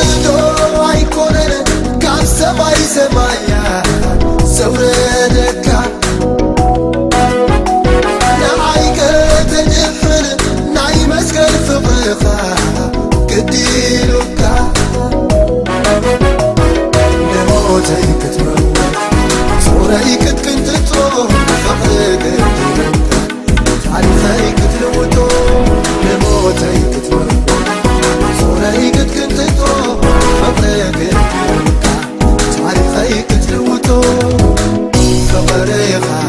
وردو عيكونن كاب سماي سمايا سوردك نعيك تجفن نعي مسكن فقفا كديلك نموتي كتموت صوري كنت تروح فقرك تعرفي كتلوتو نموتي كتموت صوري كنت تروح فقرك تعرفي كتلوتو فقريخا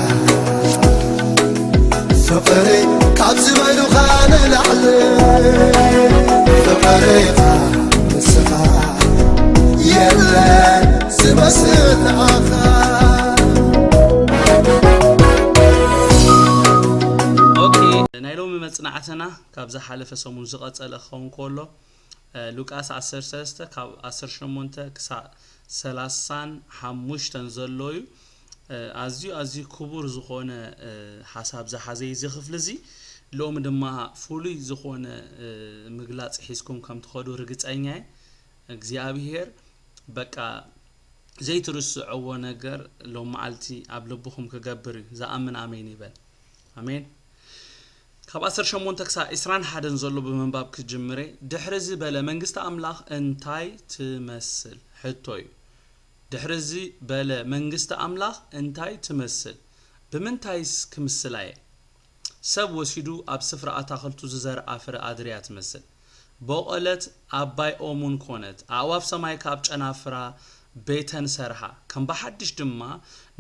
فقري كابز بينو خان العلي فقريخا مسخا يلا سمسن آخا نايلومي مصنعتنا كابز حلف سمون زقصل خون كله لوقاس 10 كاب 18 كسا 30 حموشتن زلوي ازيو كبور زخونه حساب زحازي زخفلزي لوم دما فولي زخونه مغلاص حيسكم كم تخدو رغصاኛይ እግዚአብሔር በቃ ዘይትርስዑዎ ነገር ሎማልቲ አብልብኹም ከገብር ዘአምን አሜን ይበል አሜን ካብ 18 ክሳ 21 ዘሎ በመንባብ ክጅምሬ ድሕርዚ በለ መንግስት አምላኽ እንታይ ትመስል ሕቶይ ድሕርዚ በለ መንግስት አምላኽ እንታይ ትመስል በመንታይስ ክምስላይ ሰብ ወሲዱ አብ ስፍራ አታኽልቱ ዝዘርአ ፍረ አድሪያ ትመስል በቆለት አባይ ኦሙን ኮነት አዋፍ ሰማይ ካብ ጨናፍራ ቤተን ሰርሃ ከም በሐድሽ ድማ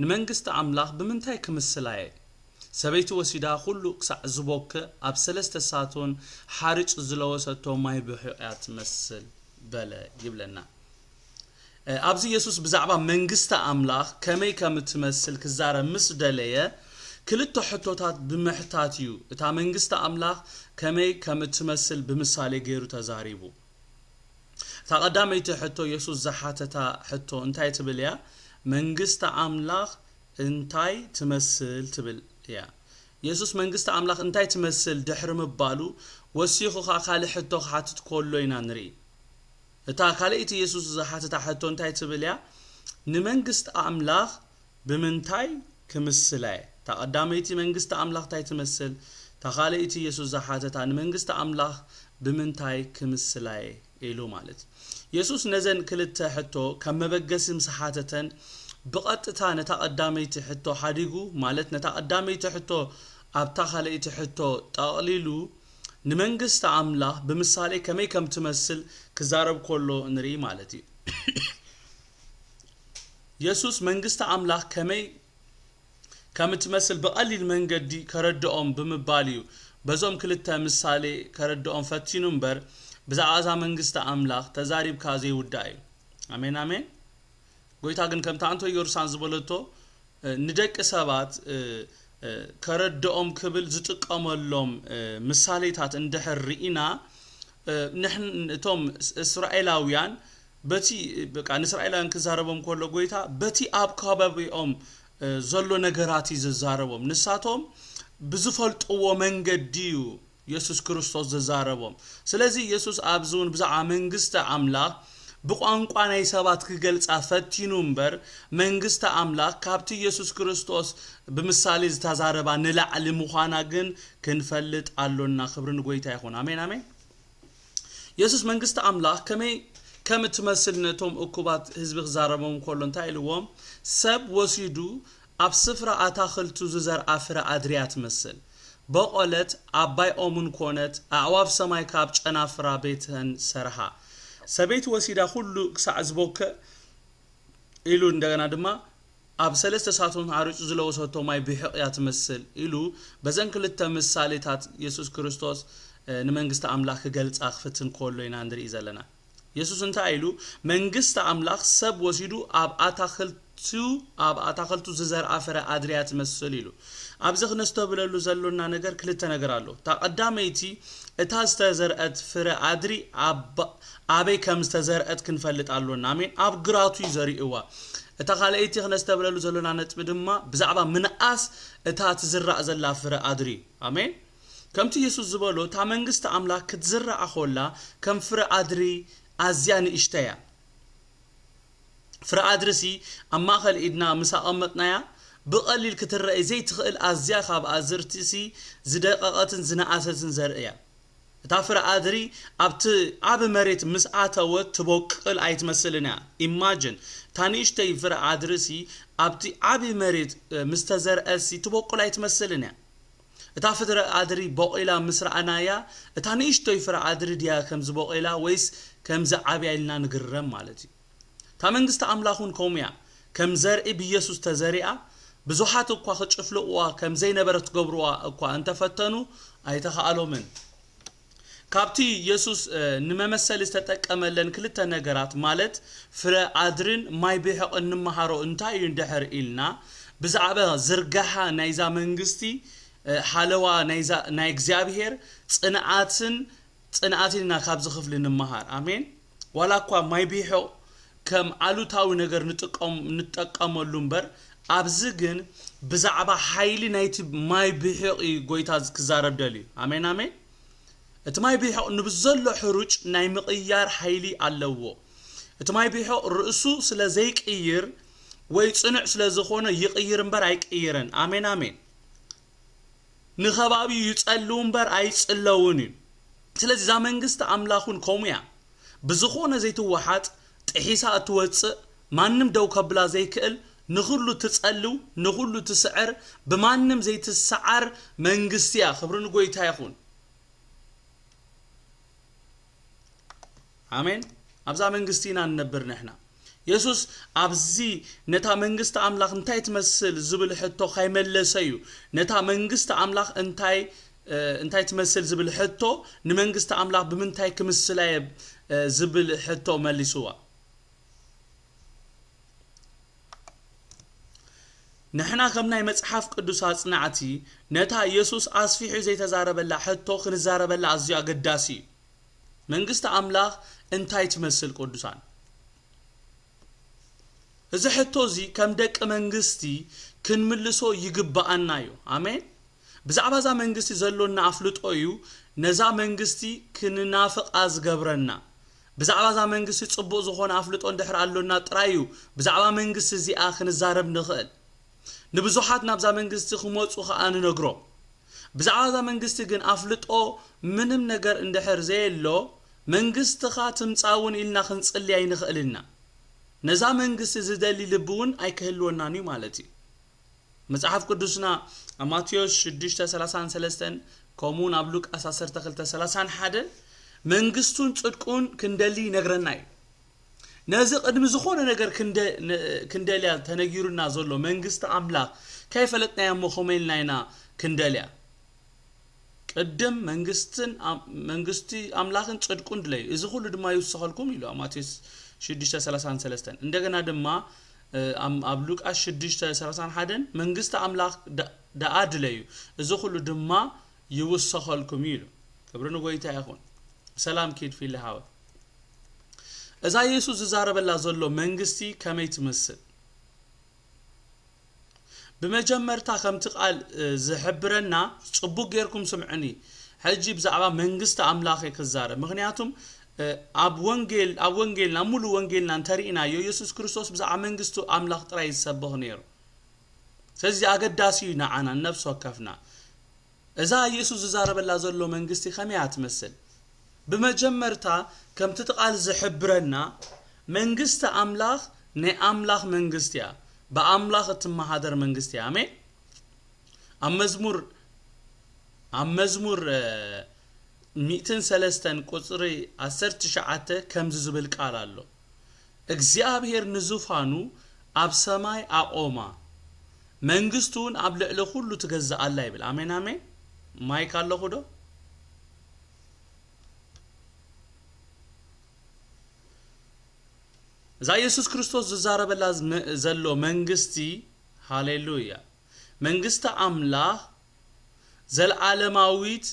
ንመንግስት አምላኽ በመንታይ ክምስላይ ሰበይቱ ወሲዳ ሁሉ ክሳዕ ዝቦከ አብ ሰለስተ ሳቶን ሓርጭ ዝለወሰቶ ማይ ብሕያት መስል በለ ይብለና ኣብዚ ኢየሱስ ብዛዕባ መንግስት አምላኽ ከመይ ከምትመስል ክዛረ ምስ ደለየ ክልተ ሕቶታት ብምሕታትዩ እታ መንግስት አምላኽ ከመይ ከምትመስል ብምሳሌ ገይሩ ተዛሪቡ ተቀዳመይቲ ሕቶ ኢየሱስ ዘሓተታ ሕቶ እንታይ ትብልያ መንግስት አምላኽ እንታይ ትመስል ትብል ያ ኢየሱስ መንግስት አምላኽ እንታይ ትመስል ድሕር ምባሉ ወሲኹ ካሊ ሕቶ ሓትት ኮሎ ኢና ንሪ እታ ካልእቲ ኢየሱስ ዘሓተታ ሕቶ እንታይ ትብልያ ንመንግስት አምላኽ ብምንታይ ክምስላይ ተቀዳመይቲ መንግስት አምላኽ እንታይ ትመስል ተኻልእቲ ኢየሱስ ዘሓተታ ንመንግስት አምላኽ ብምንታይ ክምስላይ ኢሉ ማለት ኢየሱስ ነዘን ክልተ ሕቶ ከመበገስም ሰሓተተን بقطታ ነታቀዳመይቲ ሕቶ ሓዲጉ ማለት ነታቀዳመይቲ ሕቶ ኣብታ ካልእቲ ሕቶ ጠቅሊሉ ንመንግስት አምላኽ ብምሳሌ ከመይ ከም ትመስል ክዛረብ ኮሎ ንሪ ማለት እዩ ኢየሱስ መንግስት አምላኽ ከመይ ከም ትመስል በቀሊል መንገዲ ከረድኦም ብምባልዩ በዞም ክልተ ምሳሌ ከረድኦም ፈቲኑ እምበር ብዛዕባ መንግስት አምላኽ ተዛሪብካ ዘይውዳይ አሜን አሜን ጎይታ ግን ከም ታንቶ ኢየሩሳሌም ዝበለቶ ንደቅ ሰባት ከረድኦም ክብል ዝጥቀመሎም ምሳሌታት እንደሕሪኢና ንሕን እቶም እስራኤላውያን በቲ በቃ እስራኤላውያን ክዛረቦም ኮሎ ጎይታ በቲ አብ ከባቢኦም ዘሎ ነገራት ይዛረቦም ንሳቶም ብዝፈልጥዎ መንገዲዩ ኢየሱስ ክርስቶስ ዝዛረቦም ስለዚህ ኢየሱስ አብዙን ብዛዕባ መንግስት አምላኽ በቋንቋ ናይ ሰባት ክገልጻ ፈቲኑ እምበር መንግስት አምላኽ ካብቲ ኢየሱስ ክርስቶስ በምሳሌ ዝተዛረባ ንላዕሊ ምዃና ግን ክንፈልጥ አሎና ክብርን ጎይታ ይኹን አሜን አሜን ኢየሱስ መንግስት አምላኽ ከመይ ከምትመስል ነቶም እኩባት ህዝብ ክዛረቦም ኮሎ እንታይ ኢልዎም ሰብ ወሲዱ አብ ስፍራ አታኽልቱ ዝዘርአ ፍረ አድሪያ ትመስል በቆለት አባይ ኦሙን ኮነት አዕዋፍ ሰማይ ካብ ጨናፍራ ቤተን ሰርሃ ሰበይት ወሲዳ ሁሉ ክሳዕ ዝቦከ ኢሉ እንደገና ድማ አብ ሰለስተ ሳቶን ሓርጭ ዝለወሰቶ ማይ ብሕቅያ ትመስል ኢሉ በዘን ክልተ ምሳሌታት ኢየሱስ ክርስቶስ ንመንግስት አምላኽ ክገልጻ ክፍትን ኮሎ ኢና ንርኢ ዘለና ኢየሱስ እንታይ ኢሉ መንግስት አምላኽ ሰብ ወሲዱ አብ አታኽልቱ ዝዘርአ ፍረ አድሪያ ትመስል ኢሉ ኣብዚ ክነስተብለሉ ዘሎና ነገር ክልተ ነገር አሎ ተቀዳመይቲ እታ ዝተዘርአት ፍረ አድሪ አበይ ከም ዝተዘርአት ክንፈልጥ አሎና አሜን አብ ግራቱ ይዘሪእዋ እታ ካልአይቲ ክነስተብለሉ ዘሎና ነጥብ ድማ ብዛዕባ ምንአስ እታ ትዝራእ ዘላ ፍረ አድሪ አሜን ከምቲ ኢየሱስ ዝበሎ ታ መንግስት አምላኽ ክትዝራእ ኮላ ከም ፍረ አድሪ أزيان إشتيا فرا أدرسي أما خل إدنا مساقمتنا يا بقليل كتر زي تخيل أزيا خاب أزرتسي زدقات زناعات زرقيا تافر أدري أب مريت مسعته وتبوكل أيت مثلنا imagine تانيش تيفر أدرسي أب مريت مستزر أسي تبوكل أيت مثلنا تافر أدري بقيلا مصر أنايا تانيش تيفر أدري ديا كم زبقيلا ويس كم زعبي لنا نجرم مالتي تامنجست أملاخون كوميا كم زرق بيسوس تزريعة بزوحات أقوى خشفلوا كم زين برت قبروا أقوى أنت فتنو أيتها من كابتي يسوس نممثل استتك أملن كلتا نجارات مالت فرا عدرن ما يبيح أن مهارو انتاي يندحر إلنا بزعبا زرقها نايزا منجستي حلوة نايزا نايكزيابير صنعاتنا خابز خفل نمهار آمين ولا قوا ما يبيحو كم علوتاو نجار نتقام اللومبر أبزجن بزعبا حيلي نايتي ما يبيحو يقويتاز كزارب دالي آمين آمين اتماي بيحو نبزلو حروج ناي مقيار حيلي علوو اتماي بيحو رئسو سلا زي قير وي صنع سلا زخونه يقير امبر ايقيرن امين امين نخبابي يصلو امبر ايصلووني سلاذ ذا منግስት አምላኹን ኮሙያ بزخونه زي توحات طحيسا اتوص ማንም ደው ከብላ زي ክእል نخلو تصلو نخلو تسعر بمانم زي تسعر منግስትያ خبرن ጎይታ ይኹን آمين أبزا منجستينا ننبر نحنا يسوس أبزي نتا منجست أملاخ انتاي تمثل زبل حتو خيمل سيو نتا منجست أملاخ انتاي تمثل زبل حتو نمنجست أملاخ بمنتاي كمثلاي زبل حتو ملسوا نحنا كمنا مصحف قدوسات صنعتي نتا يسوس أصفيح زي تزارب الله حتو خنزارب الله أزيا قداسي منجست أملاخ انتاي تمثل قدسان إذا حتو زي كم دك منجستي كن ملسو يقبأنا يو آمين بزعبا زا منجستي زلونا أفلط أيو نزا منجستي كن نافق أز قبرنا بزعبا زا منجستي تصبو زخون أفلط اندحر ألونا ترايو بزعبا منجستي زي آخن الزارب نخل نبزوحات نبزا منجستي خموت وخان نقرو بزعبا زا منجستي كن أفلط أو منم نجر اندحر زي اللو منجست خاتم تعاون إلنا خنصلي أي نخلنا نزا منجست زدالي لبون أي كهلونا نيو مالتي مصحف قدسنا ماتيوس 6:33 كومون أبلوك أساسر تخلت 30 حدا منجستون صدقون كندلي نغرناي نازق قدم زخونه نجر كندليا تنغيرنا زلو منجست أملاك كيف لتنا يا مخومين لنا كندليا قدم منجستي أملاكن صدقون دلي إذا كل دما يوسخلكم يلو ماتيوس 6:33 እንደገና ደማ أبلوك 6:31 منجست أملاك دا أدليو إذا كل دما يوسخلكم يلو كبرنا قويتا يخون سلام كيد في الهوا إذا يسوع زارب الله زلو منجستي كم يتمثل بمجمرتا كم تقال زحبرنا صبوق غيركم سمعني حجي بزعبا منجست أملاخي كزاره مغنياتهم أب وانجيل نمولو وانجيل نانترينا يسوع كريستوس بزعبا منجستو أملاخ ترى يسبه نيرو سيزي أقداسي نعنا النفس وكفنا إذا يسوع زارب الله زلو منجستي كم يتمثل بمجمرتا كم تقال زحبرنا منجست أملاخ ني أملاخ منجستيا بأملاخ تمهادر منجستي آمين أمزمور 103 قصري 19 كم زبل قال الله እግዚአብሔር ንዙፋኑ አብ ሰማይ አቆማ መንግስቱን አብ ለዕለ ሁሉ ትገዛአላ ይብል አሜን አሜን ማይክ አለ ሆዶ ዛ ኢየሱስ ክርስቶስ ዘዛረበላ ዘሎ መንግስቲ ሃሌሉያ መንግስተ አምላክ ዘልዓለማዊት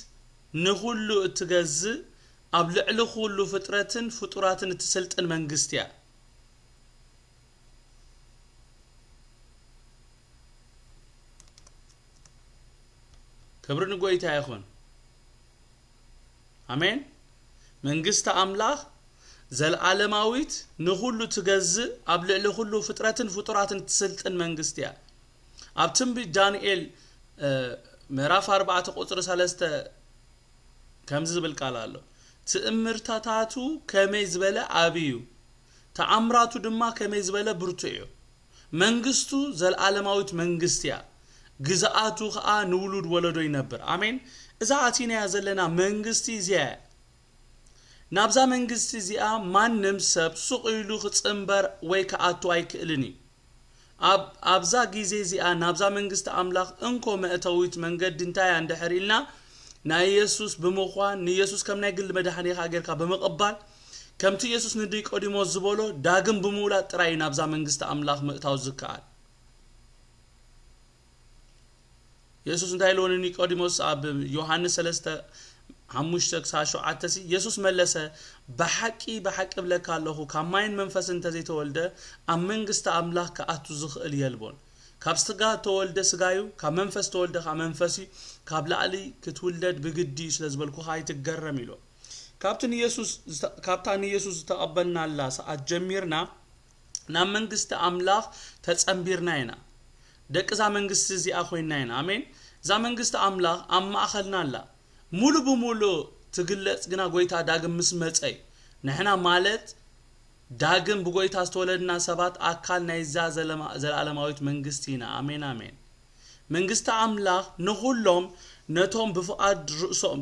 ንሁሉ እትገዝ አብ ለዕለ ሁሉ ፍጡራትን ትሰልጥን መንግስትያ كبرن قويتا يخون آمين منجست أملاخ زلعالماويت نخلو تجزء قبل لخلو فطرات تسلطن منجستيا أبتم بدانيال مراف 4 قطر 3 كم زبل قالالو تأمرتاتو كميز بلا عبيو تعمراتو دما كميز بلا برتعيو منجستو زلعالماويت منجستيا جزاءاتو خا نولود ولدو ينبر آمين إذا عتينا يزلنا منجستي زيا نابزا منجستي زيا ما نمسب سقيلو خصنبر ويكاتو ايكلني أبزا جيزي زيا نابزا منجست أملاخ انكو مأتويت منجد انتاي عند حريلنا نا يسوس بمخوان ني يسوس كم نايقل مدحاني خاقركا بمقبال كم تي يسوس نديك قديمو الزبولو داقم بمولا تراي نابزا منجست أملاخ مأتاو زكال يسوس انتاي لون نيقوديموس اب يوحنس 3 5 ساشو عتسي يسوس ملسه بحقي بلك الله كماين منفس انت زي تولده ام منغست املاح كاتو زخل يلبون كاب سغا تولده سغايو كمنفس تولده كمنفسي كاب لعلي كتولد بجدي سلازبلكو هاي تجرم يلو كابتن يسوس تقبلنا الله اجميرنا نا منغست املاح تصمبيرناينا دك زا منغست زي اخويناينا امين زا منغست املاح اما اخلنا الله ሙሉ በሙሉ ትግለጽ ግና ጎይታ ዳግም ምስመጽይ ነህና ማለት ዳግም በጎይታ አስተወለድና ሰባት አካል ናይዛ ዘላለማዊት መንግስቲና አሜን አሜን መንግስት አምላክ ነሁሎም ነቶም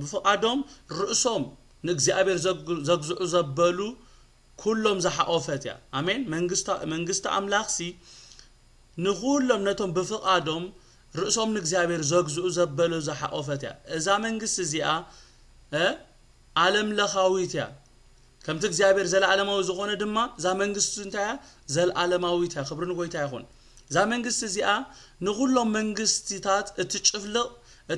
በፈቃዶም ርዕሶም ንእግዚአብሔር ዘግዝዑ ዘበሉ ኩሎም ዘሐኦፈት ያ አሜን መንግስት አምላክ ሲ ነሁሎም ነቶም በፈቃዶም رؤسهم نجزابير زوجزو زبلو زح أوفتيا إذا منجس زيا عالم لخاويتيا كم تجزابير زل عالماوي زخونة دما إذا منجس انتيا زل عالماويتيا خبرنا قويتيا يخون إذا منجس زيا نقول لهم منجس تيتات تشفلق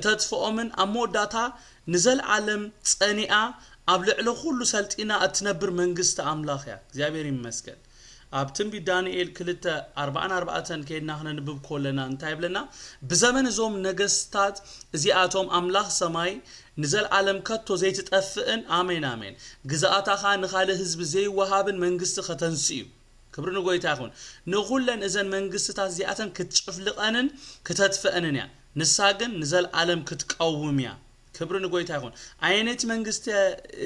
تدفع من أموداتا نزل عالم ثانية قبل على كل سلطينا أتنبر منجس أملاخيا زابير مسكت أبتم بدانيال كلتا 44 كيدنا احنا نبب كلنا انتايب لنا بزمن زوم نجستات زياتهم أملاخ سماي نزل عالم كتو زي تتأفئن آمين آمين جزاءات خان نخاله حزب زي وهابن منجست ختنسيو كبرنا قوي تاخون نقول لن إذن منجستات زياتن كتشفلقنن كتتفئنن يا نساقن نزل عالم كتقوم يا كبرنا قوي تاخون عينت منجست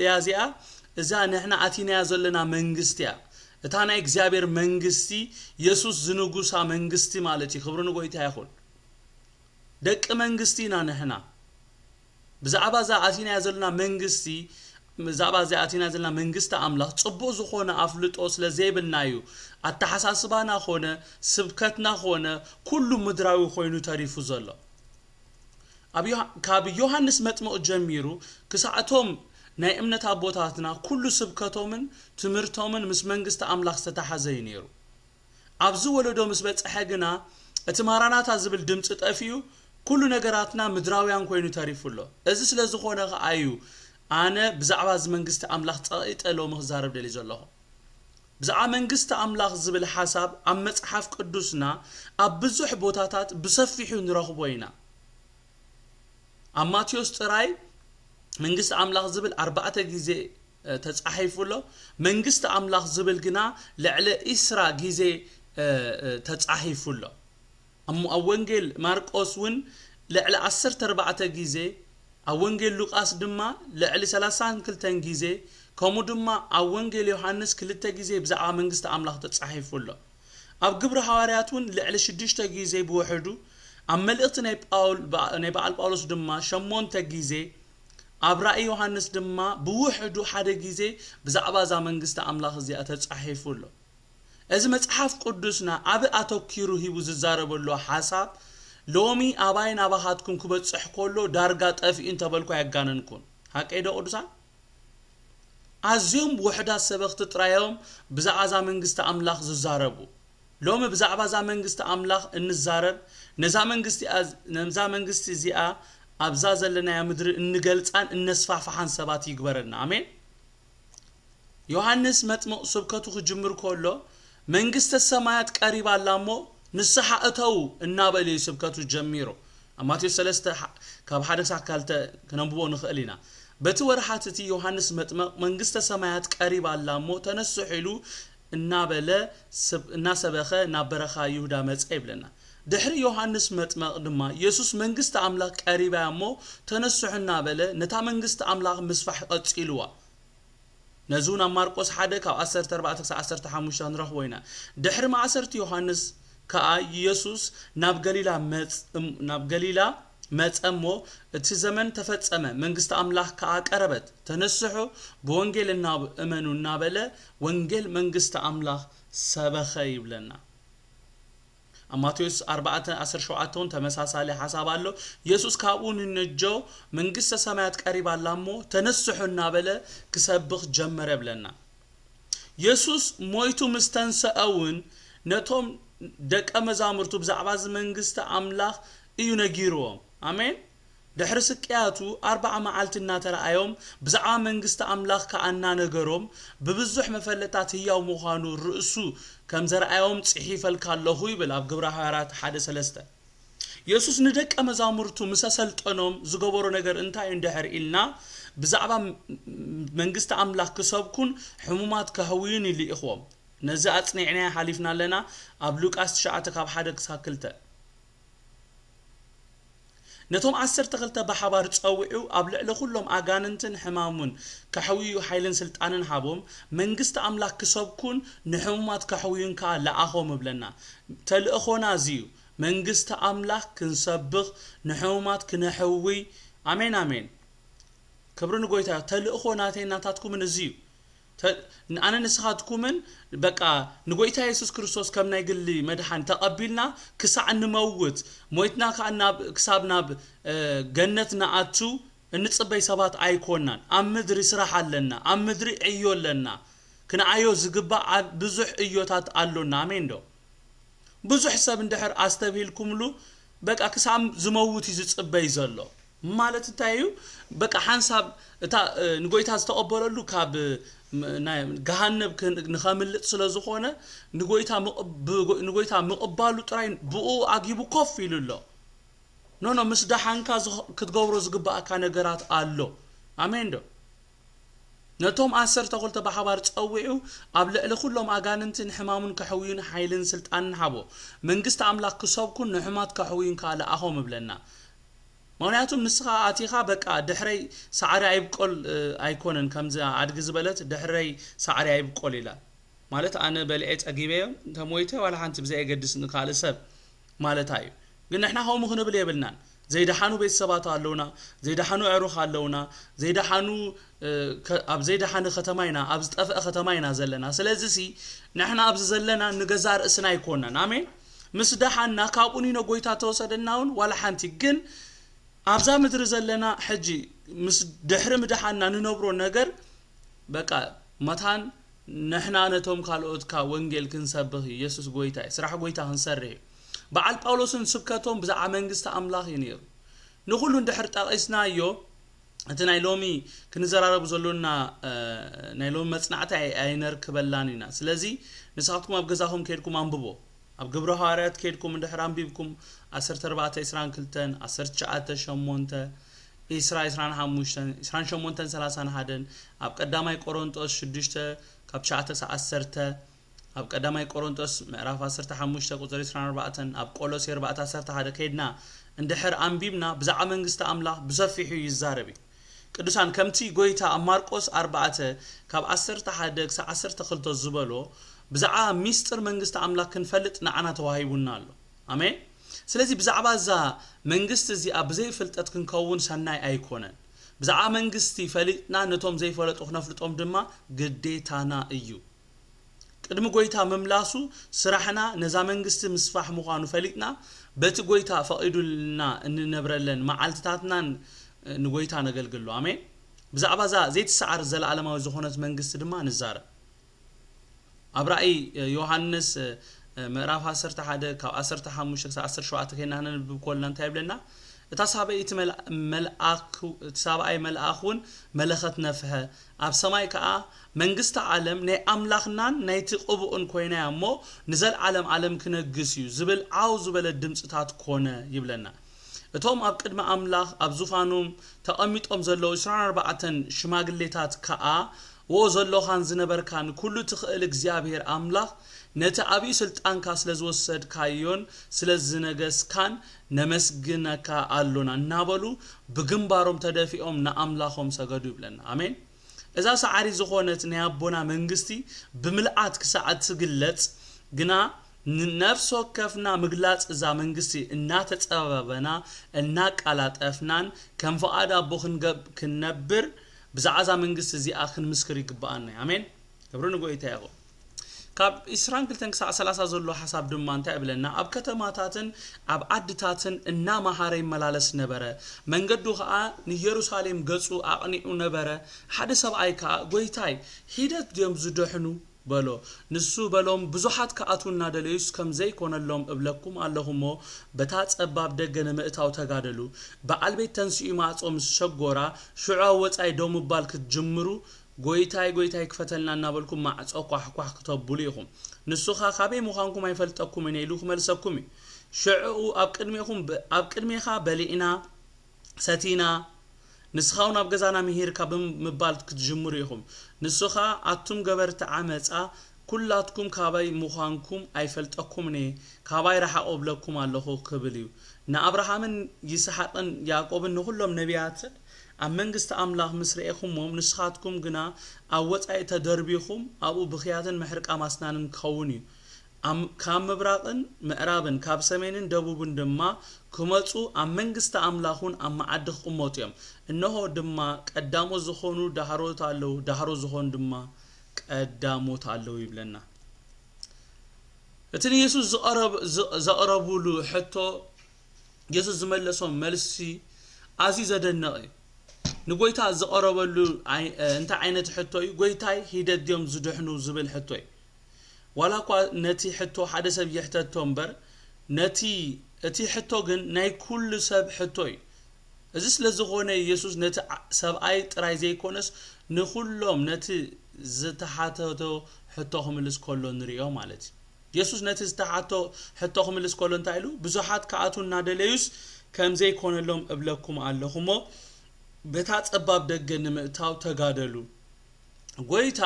يا زيا إذا نحنا عتينا يزلنا منجست يا እታና እግዚአብሔር መንግስቲ ኢየሱስ ዝንጉሳ መንግስቲ ማለት ይخبرن ጎይታ ይሁን ደቅ መንግስቲና ነህና ብዛዕባ ዛአቲና ያዘልና መንግስቲ ብዛዕባ ዛአቲና ያዘልና መንግስት አምላክ ጽቦ ዝኾነ አፍልጦ ስለዘይብልናዩ አተሐሳስባና ሆነ ስብከትና ሆነ ኩሉ ምድራዊ ኾይኑ ታሪፉ ዘሎ ካብ ዮሐንስ መጥምቅ ጀሚሩ ክሳዓቶም ናይ እምነት አቦታትና ኩሉ ስብከቶምን ትምርቶምን ምስ መንግስት አምላክ ተተሐዘይ ነይሩ አብዙ ወለዶ ምስ በጽሐግና እትማራናታ ዝብል ድምጽ ጠፊዩ ኩሉ ነገራትና ምድራውያን ኮይኑ ታሪፉሎ እዚ ስለዝኾነ አዩ አነ ብዛዕባ መንግስት አምላክ ጸይጠሎ መዛረብ ደሊ ዘለኹ ብዛዕባ መንግስት አምላክ ዝብል ሐሳብ ኣብ መጽሐፍ ቅዱስና ኣብ ብዙሕ ቦታታት ብሰፊሑ ንረኽቦይና ኣብ ማቴዎስ ጥራይ መንግስት አምላክ ዝብል 4 ጊዜ ተጻሒፉሎ መንግስት አምላክ ዝብል ግና ለዕለ ኢስራ ጊዜ ተጻሒፉሎ ወንጌል ማርቆስ ውን ለዕለ 14 ጊዜ ወንጌል ሉቃስ ድማ ለዕለ 32 ጊዜ ከምኡ ድማ ወንጌል ዮሐንስ 2 ጊዜ ብዛዕባ መንግስት አምላክ ተጻሒፉሎ ኣብ ግብረ ሐዋርያት ውን ለዕለ 6 ጊዜ ብውሕዱ ኣብ መልእክት ናይ ጳውሎስ ድማ 8 ጊዜ አብራኢ ዮሐንስ ድማ ብውሕዱ ሓደ ጊዜ ብዛዕባ ዛ መንግስት አምላክ እዚኣ ተጻሒፉሎ እዚ መጽሐፍ ቅዱስና ኣብ አተኪሩ ሂቡ ዝዛረበሎ ሐሳብ ሎሚ አባይና ባሃትኩም ክበጽሕ ኮሎ ዳርጋ ጠፊእን ተበልኩ ያጋነንኩን ሐቀይደ ቅዱሳን አዝዮም ውሕዳ ሰበኽት ጥራዮም ብዛዕባ ዛ መንግስት አምላክ ዝዛረቡ ሎሚ ብዛዕባ ዛ መንግስት አምላክ እንዛረብ ነዛ መንግስት እዚኣ አብዛ ዘለና ያምድር እንገልጻን እነስፋፋሐን ሰባት ይግበረና አሜን ዮሐንስ መጥምቅ ስብከቱ ክጅምር ኮሎ መንግስተ ሰማያት ቀሪባላሞ ንስሐ እተው እናበለ ስብከቱ ጀሚሮ ማቴዎስ 3 ካብ ሓደ ሳካልተ ከነብቦ ንኽእሊና በትወርሃት ዮሐንስ መጥመቅ መንግስተ ሰማያት ቀሪባ አላሞ ተነሱ ሒሉ እና ሰበኸ ናበረኻ ይሁዳ መጽ ይብለና ድሕሪ ዮሐንስ መጥመቅ ድማ ኢየሱስ መንግስተ አምላክ ቀሪባ ያሞ ተነሱሕና በለ ነታ መንግስተ አምላክ ምስፋሕ ቀጽልዋ ነዙና ማርቆስ 1 ካብ 14-15 ንረኽቦይና ድሕሪ ማዕሰርት ዮሐንስ ከአ ኢየሱስ ናብ ገሊላ መጽሞ እቲ ዘመን ተፈጸመ መንግስተ አምላክ ከአ ቀረበት ተነስሑ በወንጌልና እመኑና በለ ወንጌል መንግስተ አምላክ ሰበኸ ይብለና ማቴዎስ 4:17 ተመሳሳለ ሐሳብ አለው ኢየሱስ ካቡን ንጆ መንግስተ ሰማያት ቀሪባ አላሞ ተነስሑና በለ ክሰብኽ ጀመረ ብለና ኢየሱስ ሞይቱ ምስተንሰአውን ነቶም ደቀ መዛሙርቱ ብዛዕባ መንግስተ አምላክ እዩ ነጊሮም አሜን ድሕሪ ስቅያቱ 40 መዓልትና ተራአዮም ብዛዕባ መንግስተ አምላክ ከአና ነገሮም በብዙሕ መፈለታት ህያው መዃኑ ርእሱ ከም ዘርአዮም ጽሒፈልካለሁ ይብል ኣብ ግብረ ሐዋርያት 1:3 ኢየሱስ ንደቀ መዛሙርቱ መሰሰልጠኖም ዝገበሮ ነገር እንታይ እንደሕር ኢልና ብዛዕባ መንግስተ አምላክ ክሰብኩን ሕሙማት ከህዊን ይልኢኹም ነዚ አጽኒዕና ሓሊፍና ለና ኣብ ሉቃስ 9:1-2 ነቶም 12 በሓባር ጸውዑ ኣብ ልዕሊ ኩሎም አጋንንትን ሕማሙን ከሕዊዩ ኃይልን ስልጣንን ሃቦም መንግስተ አምላክ ክሰብኩን ንሕሙማት ከሕዊዩን ካ ለአኾም ብለና ተልእኾና እዚዩ መንግስተ አምላክ ክንሰብኽ ንሕሙማት ክነሕዊ አሜን አሜን ክብርን ጎይታ ተልእኾና ተናታትኩምን እዚዩ አነ ንስኻትኩምን በቃ ንጎይታ ኢየሱስ ክርስቶስ ከም ናይ ግሊ መድሓን ተቀቢልና ክሳዕ ንመውት ሞይትና ካና ክሳብና ገነት ናአቱ እንጽበይ ሰባት አይኮናን ኣብ ምድሪ ስራሕ ኣለና ኣብ ምድሪ ዕዮለና ክነአዮ ዝግባ ብዙሕ እዮታት ኣሎና አሜን ዶ ብዙሕ ሰብ እንድሕር አስተብሂልኩምሉ በቃ ክሳብ ዝመውት ይጽበይ ዘሎ ማለት ታዩ በቃ ሓንሳብ እታ ንጎይታ ዝተቀበለሉ ካብ ገሃነብ ንኸምልጥ ስለዝኾነ ንጎይታ ምቕባሉ ጥራይ ብኡ አጊቡ ኮፍ ይልሎ ኖ ምስዳሓንካ ክትገብሮ ዝግባእካ ነገራት አሎ አሜን ዶ ነቶም 12 በሓባር ጸውዑ ኣብ ልዕሊ ኩሎም አጋንንትን ሕማሙን ከሕዊዩን ኃይልን ስልጣንን ሃቦ መንግስተ አምላክ ክሰብኩን ንሕማት ከሕዊዩን ካለ አኾም ብለና ምክንያቱም ንስኻ አቲኻ በቃ ድሕረይ ሳዕሪ አይብቆል አይኮነን ከምዛ አድግ ዝበለት ድሕረይ ሳዕሪ አይብቆል ይላል ማለት አነ በልዐ ጸጊበዮ ተሞይተ ወላ ሓንቲ ብዘይ የገድስ ንካል ሰብ ማለት አዩ ግን ንሕና ሆም ክንብል የብልናን ዘይደሓኑ ቤተሰባት ኣለውና ዘይደሓኑ ዕሩኽ ኣለውና ዘይደሓኑ ኣብ ዘይደሓነ ከተማይና ኣብ ዝጠፍአ ከተማይና ዘለና ስለዚ ሲ ንሕና ኣብ ዘለና ንገዛር ርእስና አይኮነን አሜን ምስ ደሓና ካብኡኒ ጎይታ ተወሰደናውን ወላ ሓንቲ ግን ኣብዛ ምድሪ ዘለና ሕጂ ምስ ድሕሪ ምድሓና ንነብሮ ነገር በቃ መታን ንሕና ነቶም ካልኦትካ ወንጌል ክንሰብኽ ኢየሱስ ጎይታ ስራሕ ጎይታ ክንሰርሕ በዓል ጳውሎስን ስብከቶም ብዛዕባ መንግስተ አምላክ ይነሩ ንኹሉ እንድሕር ጠቂስናዮ እቲ ናይ ሎሚ ክንዘራረብ ዘሎና ናይ ሎሚ መጽናዕቲ አይነርክበላን ኢና ስለዚ ንስኻትኩም ኣብ ገዛኹም ከድኩም አንብቦ ኣብ ግብረ ሐዋርያት ከድኩም እንድሕር አንቢብኩም 14:22 19:8 28:31 ኣብ ቀዳማይ ቆሮንቶስ 6 ካብ 9-10 ኣብ ቀዳማይ ቆሮንቶስ ምዕራፍ 15 ቁጥሪ 24 ኣብ ቆሎስ 4:11 ከድና እንድሕር አንቢብና ብዛዕባ መንግስተ አምላክ ብሰፊሑ ይዛረብ ቅዱሳን ከምቲ ጎይታ ኣብ ማርቆስ 4 ካብ 11-12 ዝበሎ ብዛዕባ ሚስጥር መንግስተ አምላክ ክንፈልጥ ንዓና ተዋሂቡና ኣሎ አሜን ስለዚህ ብዛዕባ ዛ መንግስት እዚ ኣብ ዘይፈልጠት ክንከውን ሰናይ አይኮነን ብዛዕባ መንግስቲ ፈሊጥና ነቶም ዘይፈለጡ ክነፍልጦም ድማ ግዴታና እዩ ቅድሚ ጎይታ መምላሱ ስራሕና ነዛ መንግስቲ ምስፋሕ ምዃኑ ፈሊጥና በቲ ጎይታ ፈቂዱልና እንነብረለን መዓልትታትና ንጎይታ ነገልግሎ አሜን ብዛዕባ ዛ ዘይትሰዓር ዘለዓለማዊ ዝኾነት መንግስቲ ድማ ንዛረብ ኣብ ራእይ ዮሐንስ ምዕራፍ 11 ካብ 15-17 ከይና ነንብብ ኮልና እንታይ ይብለና እታ ሳበይቲ መልአኹን መለኸት ነፍሐ ኣብ ሰማይ ከዓ መንግስተ ዓለም ናይ አምላኽናን ናይቲ ቅቡኡን ኮይና እሞ ንዘለዓለም ዓለም ክነግስ እዩ ዝብል ዓው ዝበለ ድምጽታት ኮነ ይብለና እቶም ኣብ ቅድመ ኣምላኽ ኣብ ዙፋኖም ተቐሚጦም ዘለዉ 24 ሽማግሌታት ከዓ ወ ዘለኻን ዝነበርካን ኩሉ ትኽእል እግዚአብሔር ኣምላኽ ነቲ ዓብይ ስልጣንካ ስለዝወሰድካዮን ስለዝነገስካን ነመስግነካ ኣሎና እናበሉ ብግንባሮም ተደፊኦም ንኣምላኾም ሰገዱ ይብለና አሜን እዛ ሰዓሪ ዝኾነት ናይ ኣቦና መንግስቲ ብምልአት ክሳዓት ትግለጽ ግና ነፍስ ወከፍና ምግላጽ እዛ መንግስቲ እናተጸበበና እናቃላጠፍናን ከም ፈቃድ ኣቦ ክንነብር ብዛዕዛ መንግስቲ እዚኣ ክንምስክር ይግባአና አሜን ክብሩ ንጎይታ ይኹን ካብ 22 ክሳዕ 30 ዘሎ ሐሳብ ድማ እንታይ ብለና ኣብ ከተማታትን ኣብ ዓድታትን እናማሃረ ይመላለስ ነበረ መንገዱ ከዓ ንኢየሩሳሌም ገጹ ኣቕኒዑ ነበረ ሓደ ሰብኣይ ከዓ ጎይታይ ሂደት ድዮም ዝድሕኑ በሎ ንሱ በሎም ብዙሓት ከኣቱና ደለዩስ ከም ዘይኮነሎም እብለኩም ኣለኹሞ በታ ጸባብ ደገነ ምእታው ተጋደሉ በዓልቤት ተንስኡ ማጾም ሸጎራ ሽዑ ወጻይ ደው ምባል ክትጅምሩ ጎይታይ ክፈተልና እናበልኩም ማዕጾ ኳሕ ክተብሉ ይኹም ንሱኻ ካበይ ምዃንኩም አይፈልጠኩም እኔ ኢሉ ክመልሰኩም ሽዑ ኣብ ቅድሜኻ በሊዕና ሰቲና ንስኻውን ኣብ ገዛና ምሂርካ ብምባል ክትጅምሩ ይኹም ንሱኻ አቱም ገበርተ ዓመጻ ኩላትኩም ካበይ ምዃንኩም አይፈልጠኩም እኔ ካበይ ረሓቆ ብለኩም ኣለኹ ክብል እዩ ንአብርሃምን ይስሐቅን ያዕቆብን ንኹሎም ነቢያት ኣብ መንግስቲ ኣምላኽ ምስሪኤኹሞም ንስኻትኩም ግና ኣብ ወጻኢ ተደርቢኹም ኣብኡ ብኽያትን ምሕርቃ ማስናንን ክኸውን እዩ ካብ ምብራቅን ምዕራብን ካብ ሰሜንን ደቡብን ድማ ክመጹ ኣብ መንግስቲ ኣምላኹን ኣብ መዓድ ክቕመጡ እዮም እነሆ ድማ ቀዳሞት ዝኾኑ ዳህሮት ኣለዉ ዳህሮ ዝኾኑ ድማ ቀዳሞት ኣለዉ ይብለና እቲ ኢየሱስ ዘቕረቡሉ ሕቶ ኢየሱስ ዝመለሶም መልሲ ኣዝዩ ዘደንቕ እዩ ንጎይታ ዘቐረበሉ እንታይ ዓይነት ሕቶ እዩ ጎይታይ ሂደት ድዮም ዝድሕኑ ዝብል ሕቶ እዩ ዋላኳ ነቲ ሕቶ ሓደ ሰብ ይሕተቶ እምበር ነቲ እቲ ሕቶ ግን ናይ ኩሉ ሰብ ሕቶ እዩ እዚ ስለዝኾነ ኢየሱስ ነቲ ሰብኣይ ጥራይ ዘይኮነስ ንኹሎም ነቲ ዝተሓተቶ ሕቶ ክምልስ ከሎ ንሪኦ ማለት እዩ ኢየሱስ ነቲ ዝተሓቶ ሕቶ ክምልስ ከሎ እንታይ ኢሉ ብዙሓት ከኣቱና ደለዩስ ከም ዘይኮነሎም እብለኩም ኣለኹሞ በታ ጸባብ ደገ ንምእታው ተጋደሉ ጎይታ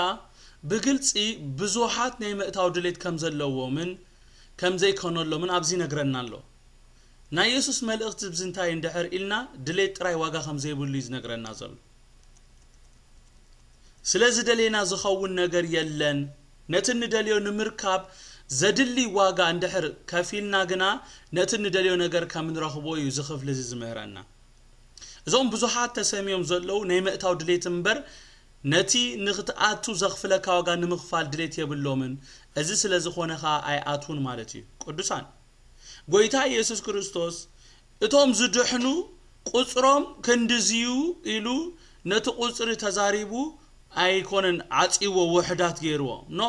ብግልጺ ብዙሓት ናይ ምእታው ድሌት ከም ዘለዎምን ከም ዘይኮነሎምን ኣብዚ ነግረና ኣሎ ናይ ኢየሱስ መልእኽቲ ብዝንታይ እንድሕር ኢልና ድሌት ጥራይ ዋጋ ከም ዘይብሉ ይዝነግረና ዘሎ ስለዚ ደሌና ዝኸውን ነገር የለን ነቲ ንደልዮ ንምርካብ ዘድሊ ዋጋ እንድሕር ከፊልና ግና ነቲ ንደልዮ ነገር ከም ንረኽቦ እዩ ዝኽፍል ዝምህረና እዞም ብዙሓት ተሰሚዮም ዘለዉ ናይ ምእታው ድሌት እምበር ነቲ ንኽትኣቱ ዘኽፍለካ ዋጋ ንምኽፋል ድሌት የብሎምን እዚ ስለዝኾነኻ ኣይኣቱን ማለት እዩ ቅዱሳን ጎይታ ኢየሱስ ክርስቶስ እቶም ዝድሕኑ ቁጽሮም ክንድዝዩ ኢሉ ነቲ ቁጽሪ ተዛሪቡ ኣይኮነን ዓጺዎ ውሕዳት ገይርዎ ኖ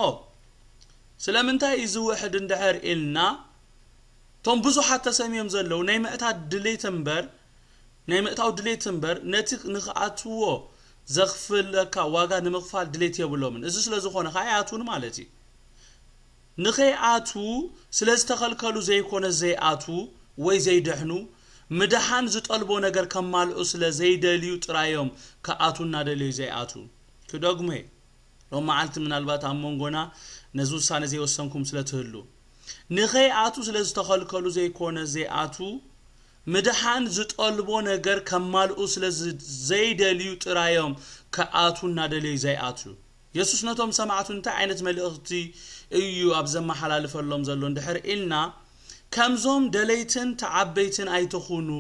ስለምንታይ እዚ ውሕድ እንድሕር ኢልና እቶም ብዙሓት ተሰሚዮም ዘለዉ ናይ ምእታው ድሌት እምበር ነቲ ንኽኣትዎ ዘኽፍለካ ዋጋ ንምኽፋል ድሌት የብሎምን እዚ ስለዝኾነ ኣይኣቱን ማለት እዩ ንኸይኣቱ ስለዝተኸልከሉ ዘይኮነ ዘይኣቱ ወይ ዘይድሕኑ ምድሓን ዝጠልቦ ነገር ከማልኡ ስለዘይደልዩ ጥራዮም ከኣቱና ደልዩ ዘይኣቱ ክደግሞ ሎም መዓልቲ ምናልባት ኣብ መንጎና ነዚ ውሳነ ዘይወሰንኩም ስለትህሉ ንኸይኣቱ ስለዝተኸልከሉ ዘይኮነ ዘይኣቱ ምድሓን ዝጠልቦ ነገር ከማልኡ ስለዘይደልዩ ጥራዮም ከኣቱና ደልዩ ዘይኣቱ ኢየሱስ ነቶም ሰማዕቱ እንታይ ዓይነት መልእኽቲ እዩ ኣብ ዘመሓላልፈሎም ዘሎ እንድሕር ኢልና ከምዞም ደለይትን ተዓበይትን ኣይትኹኑ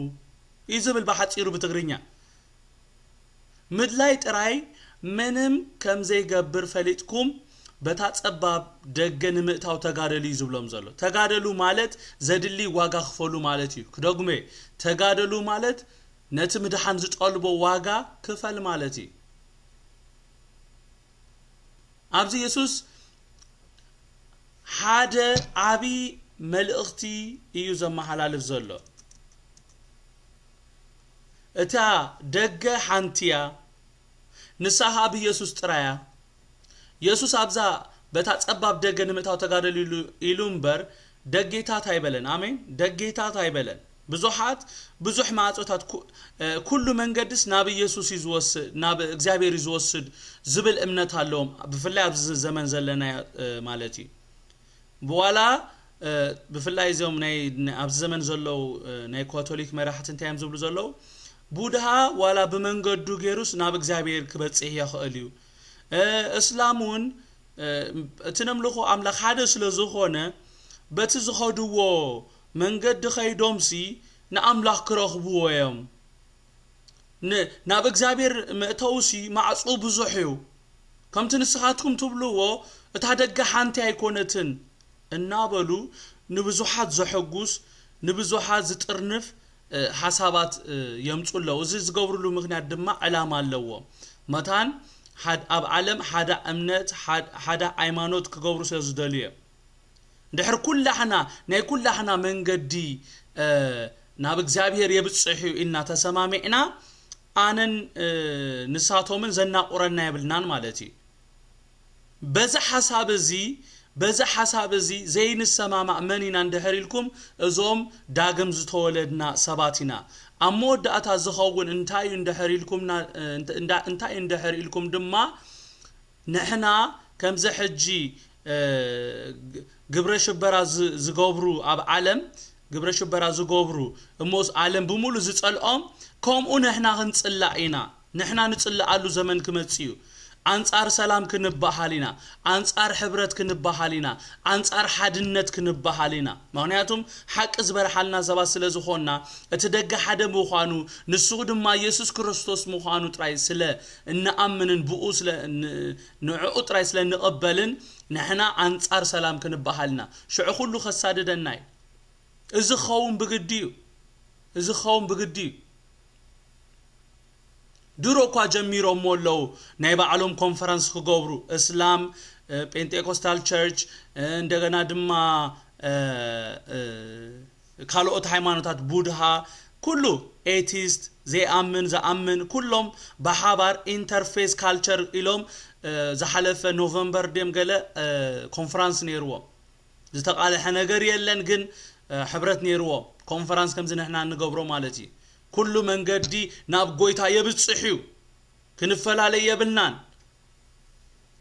ይዝብል ብሓፂሩ ብትግርኛ ምድላይ ጥራይ ምንም ከም ዘይገብር ፈሊጥኩም በታ ጸባብ ደገ ንምእታው ተጋደሉ ይዝብሎም ዘሎ ተጋደሉ ማለት ዘድሊ ዋጋ ክፈሉ ማለት እዩ ክደግሜ ተጋደሉ ማለት ነቲ ምድሓን ዝጠልቦ ዋጋ ክፈል ማለት እዩ ኣብዚ ኢየሱስ ሓደ ዓቢ መልእኽቲ እዩ ዘመሓላልፍ ዘሎ እታ ደገ ሓንቲያ ንሳኻ ብኢየሱስ ጥራያ ኢየሱስ ኣብዛ በታ ጸባብ ደገ ንምእታው ተጋደሉ ኢሉ እምበር ደጌታት ኣይበለን አሜን ደጌታት ኣይበለን ብዙሕ ማዕጾታት ኩሉ መንገድስ ናብ ኢየሱስ ይዝወስድ ናብ እግዚአብሔር ይዝወስድ ዝብል እምነት ኣለዎም ብፍላይ ኣብ ዘመን ዘለና ማለት እዩ በኋላ ብፍላይ ዞም ናይ ኣብ ዘመን ዘለው ናይ ካቶሊክ መራሕቲ እንታይም ዝብሉ ዘለው ቡድሃ ዋላ በመንገዱ ገይሩስ ናብ እግዚአብሔር ክበጽሕ ይኽእል እዩ እስላሙን እትነምልኹ አምላኽ ሓደ ስለዝኾነ በቲ ዝኸድዎ መንገድ ኸይዶምሲ ንአምላኽ ክረኽብዎ እዮም ናብ እግዚአብሔር መእተውሲ ማዕጹ ብዙሕ እዩ ከምቲ ንስኻትኩም ትብልዎ እታ ደገ ሓንቲ ኣይኮነትን እናበሉ ንብዙሓት ዘሐጉስ ንብዙሓት ዝጥርንፍ ሓሳባት የምጹለው እዚ ዝገብሩሉ ምክንያት ድማ ዕላማ ኣለዎ መታን ኣብ ዓለም ሓደ እምነት ሓደ ሃይማኖት ክገብሩ ስለዝደልዩ ድሕር ኩላህና ናይ ኩላህና መንገዲ ናብ እግዚአብሔር የብጽሑ ኢልና ተሰማሚዕና ኣነን ንሳቶምን ዘናቁረና ይብልናን ማለት እዩ በዛ ሓሳብ እዚ ዘይንሰማማዕ መንና እንድሕሪልኩም እዞም ዳግም ዝተወለድና ሰባቲና ኣሞዳእታ ዝኸውን እንታይ እንድሕሪልኩምና እንታይ እንድሕሪልኩም ድማ ንሕና ከምዘ ሕጂ ግብረ ሽበራ ዝገብሩ ኣብ ዓለም ግብረ ሽበራ ዝገብሩ እሞስ ዓለም ብሙሉ ዝጸልኦም ከምኡ ንሕና ክንጽላዕ ኢና ንሕና ንጽልዓሉ ዘመን ክመጽዩ አንጻር ሰላም ክንባሃሊና አንጻር ሕብረት ክንባሃሊና አንጻር ሓድነት ክንባሃሊና ምክንያቱም ሐቅ ዝበርሓልና ሰባት ስለዝኾንና እቲ ደገ ሓደ ምዃኑ ንሱ ድማ ኢየሱስ ክርስቶስ ምዃኑ ጥራይ ስለ እንኣምንን ብኡ ስለ ንዕኡ ጥራይ ስለ ንቕበልን ንሕና አንጻር ሰላም ክንባሃልና ሽዑ ሁሉ ከሳደደናይ እዚ ኸውን ብግዲዩ ድሮ ኳ ጀሚሮም ሞለው ናይ ባዕሎም ኮንፈረንስ ክገብሩ እስላም ፔንቴኮስታል ቸርች እንደገና ድማ ካልኦት ሃይማኖታት ቡድሃ ኩሉ ኤቲስት ዘአምን ኩሎም በሓባር ኢንተርፌስ ካልቸር ኢሎም ዝሓለፈ ኖቨምበር ደም ገለ ኮንፈረንስ ነይርዎ ዝተቃለሐ ነገር የለን ግን ሕብረት ነይርዎ ኮንፈረንስ ከም ዝነሕና ንገብሮ ማለት እዩ ኩሉ መንገዲ ናብ ጎይታ የብጽሑ ክንፈላለይ የብልናን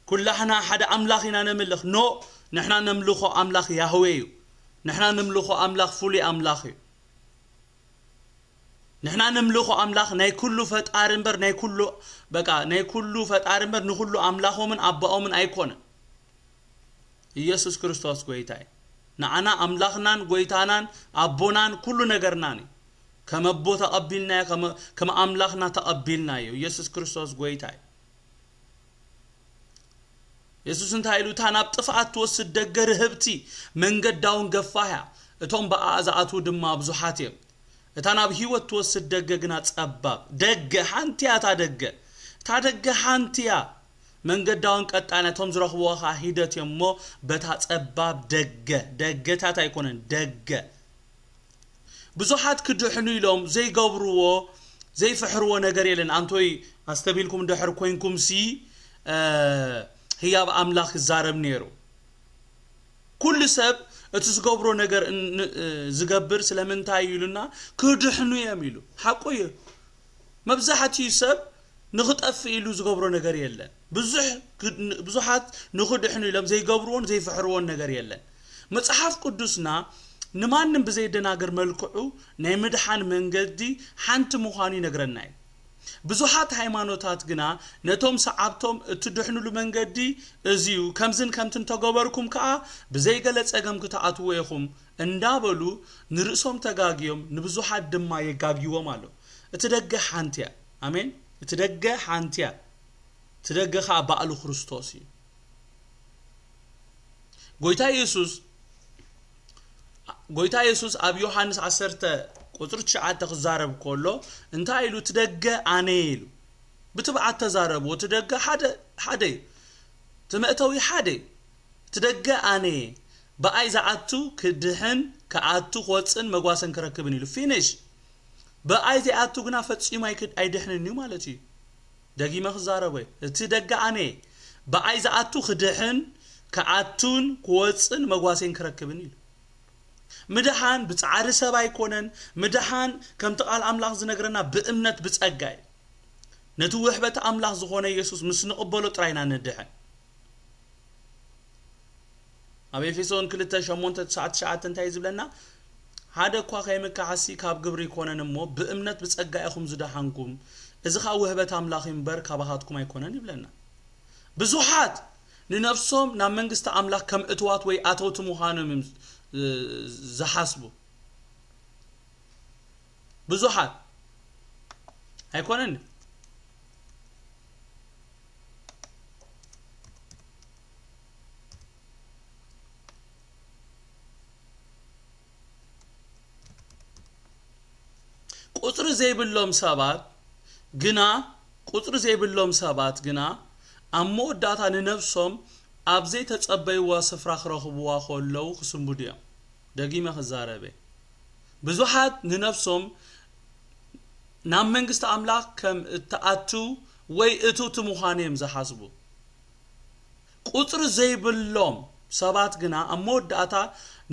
ኩላህና ሓደ አምላኽና ነምልኽ ንሕና ነምልኾ አምላኽ ያህዌ እዩ ንሕና ነምልኾ አምላኽ ፍሉይ አምላኽ እዩ ንሕና ነምልኾ አምላኽ ናይ ኩሉ ፈጣሪ እምበር ናይ ኩሉ ፈጣሪ እምበር ንኩሉ አምላኾምን አባኦምን ኣይኮነ ኢየሱስ ክርስቶስ ጎይታ እዩ ንዓና አምላኽናን ጎይታናን አቦናን ኩሉ ነገርናን كما أبو تقبلنا كما أملاخنا تقبلنا يسوع كريستوس قويتاي يسوع انتهيلو تاناب طفعت توسد دغ رهبتي من قد داون قفاها اتوم بقى ازعاتو دما بزحاتي تاناب هيوت توسد دغ غنا صباب دغ حانتيا تادغ حانتيا من قد داون قطانا توم زرخوها هيدت يمو بتا صباب دغ تاتا يكونن دغ بزحات كدحنو يلوم زي قبرو زي فحرو نجار يلن أنتوي أستبيلكم دحر كوينكم سي هي أملاك الزارب نيرو كل سب تسقبرو نجار زقبر سلامن تايلونا كدحنو يميلو حقويه ما بزحتي سب نخد أفيلو زقبرو نجار يلن بزحات نخد دحنو يلوم زي قبرون زي فحرو نجار يلن مصحف قدسنا نمانن بزي دناغر ملكعو ناي مدحان منغدي حانت مخاني نغرناي بزوحات ሃይማኖታት ግና ነቶም ሰዓብቶም እትድሕኑሉ መንገዲ እዚዩ ከምዝን ከምትን ተገበርኩም ከኣ ብዘይ ገለ ጸገም ክትኣትዎ ይኹም እንዳበሉ ንርእሶም ተጋግዮም ንብዙሓት ድማ የጋግይዎም አሎ እትደገ ሓንቲያ አሜን እትደገ ሓንቲያ ትደገኻ ባዕሉ ክርስቶስ እዩ ጎይታ ኢየሱስ ኣብ ዮሐንስ 10 ቁጥር 9 ተዛረብ ኮሎ እንታይ ኢሉ ትደገ ኣኔሉ ብትብዓት ተዛረቡ ትደገ ሓደ ትመእተዊ ሓደ ትደገ ኣኔ በአይ ዘዓቱ ክድህን ከአቱ ወጽን መጓሰን ከረክብን ኢሉ ፊኒሽ በአይ ዘዓቱ ግና ፈጽሞ አይድህንኒ ማለት እዩ ደጊመ ተዛረበ ትደገ ኣኔ በአይ ዘዓቱ ክድህን ከአቱን ወጽን መጓሰን ከረክብን ኢሉ ምድሃን ብጻዕሪ ሰብ ኣይኮነን ምድሃን ከምቲ ቃል ኣምላኽ ዝነግረና ብእምነት ብጸጋይ ነቲ ውሕበት ኣምላኽ ዝኾነ ኢየሱስ ምስ ንቕበሎ ጥራይና ንድሕን ኣብ ኤፌሶን 2:8-9 እንታይ ዝብለና ሓደ እኳ ከይምካሓሲ ካብ ግብሪ ይኮነን እሞ ብእምነት ብጸጋይ ኢኹም ዝድሓንኩም እዚ ኻ ውሕበት ኣምላኽ እምበር ካባኻትኩም ኣይኮነን ይብለና ብዙሓት ንነፍሶም ናብ መንግስቲ ኣምላኽ ከም እትዋት ወይ ኣተውት ምዃኖም ዝሓስቡ ብዙሓት ኣይኮነን ቁጥር ዘይብሎም ሰባት ግና ኣብ መወዳእታ ንነፍሶም ኣብ ዘይተጸበይዋ ስፍራ ክረኽብዋ ከለዉ ክስንቡድ እዮም ደጊመ ክዛረበ ብዙሓት ንነፍሶም ናብ መንግስቲ ኣምላኽ ከም እትኣቱ ወይ እቱት ምዃኖም ዝሓስቡ ቁጥር ዘይብሎም ሰባት ግና ኣብ መወዳእታ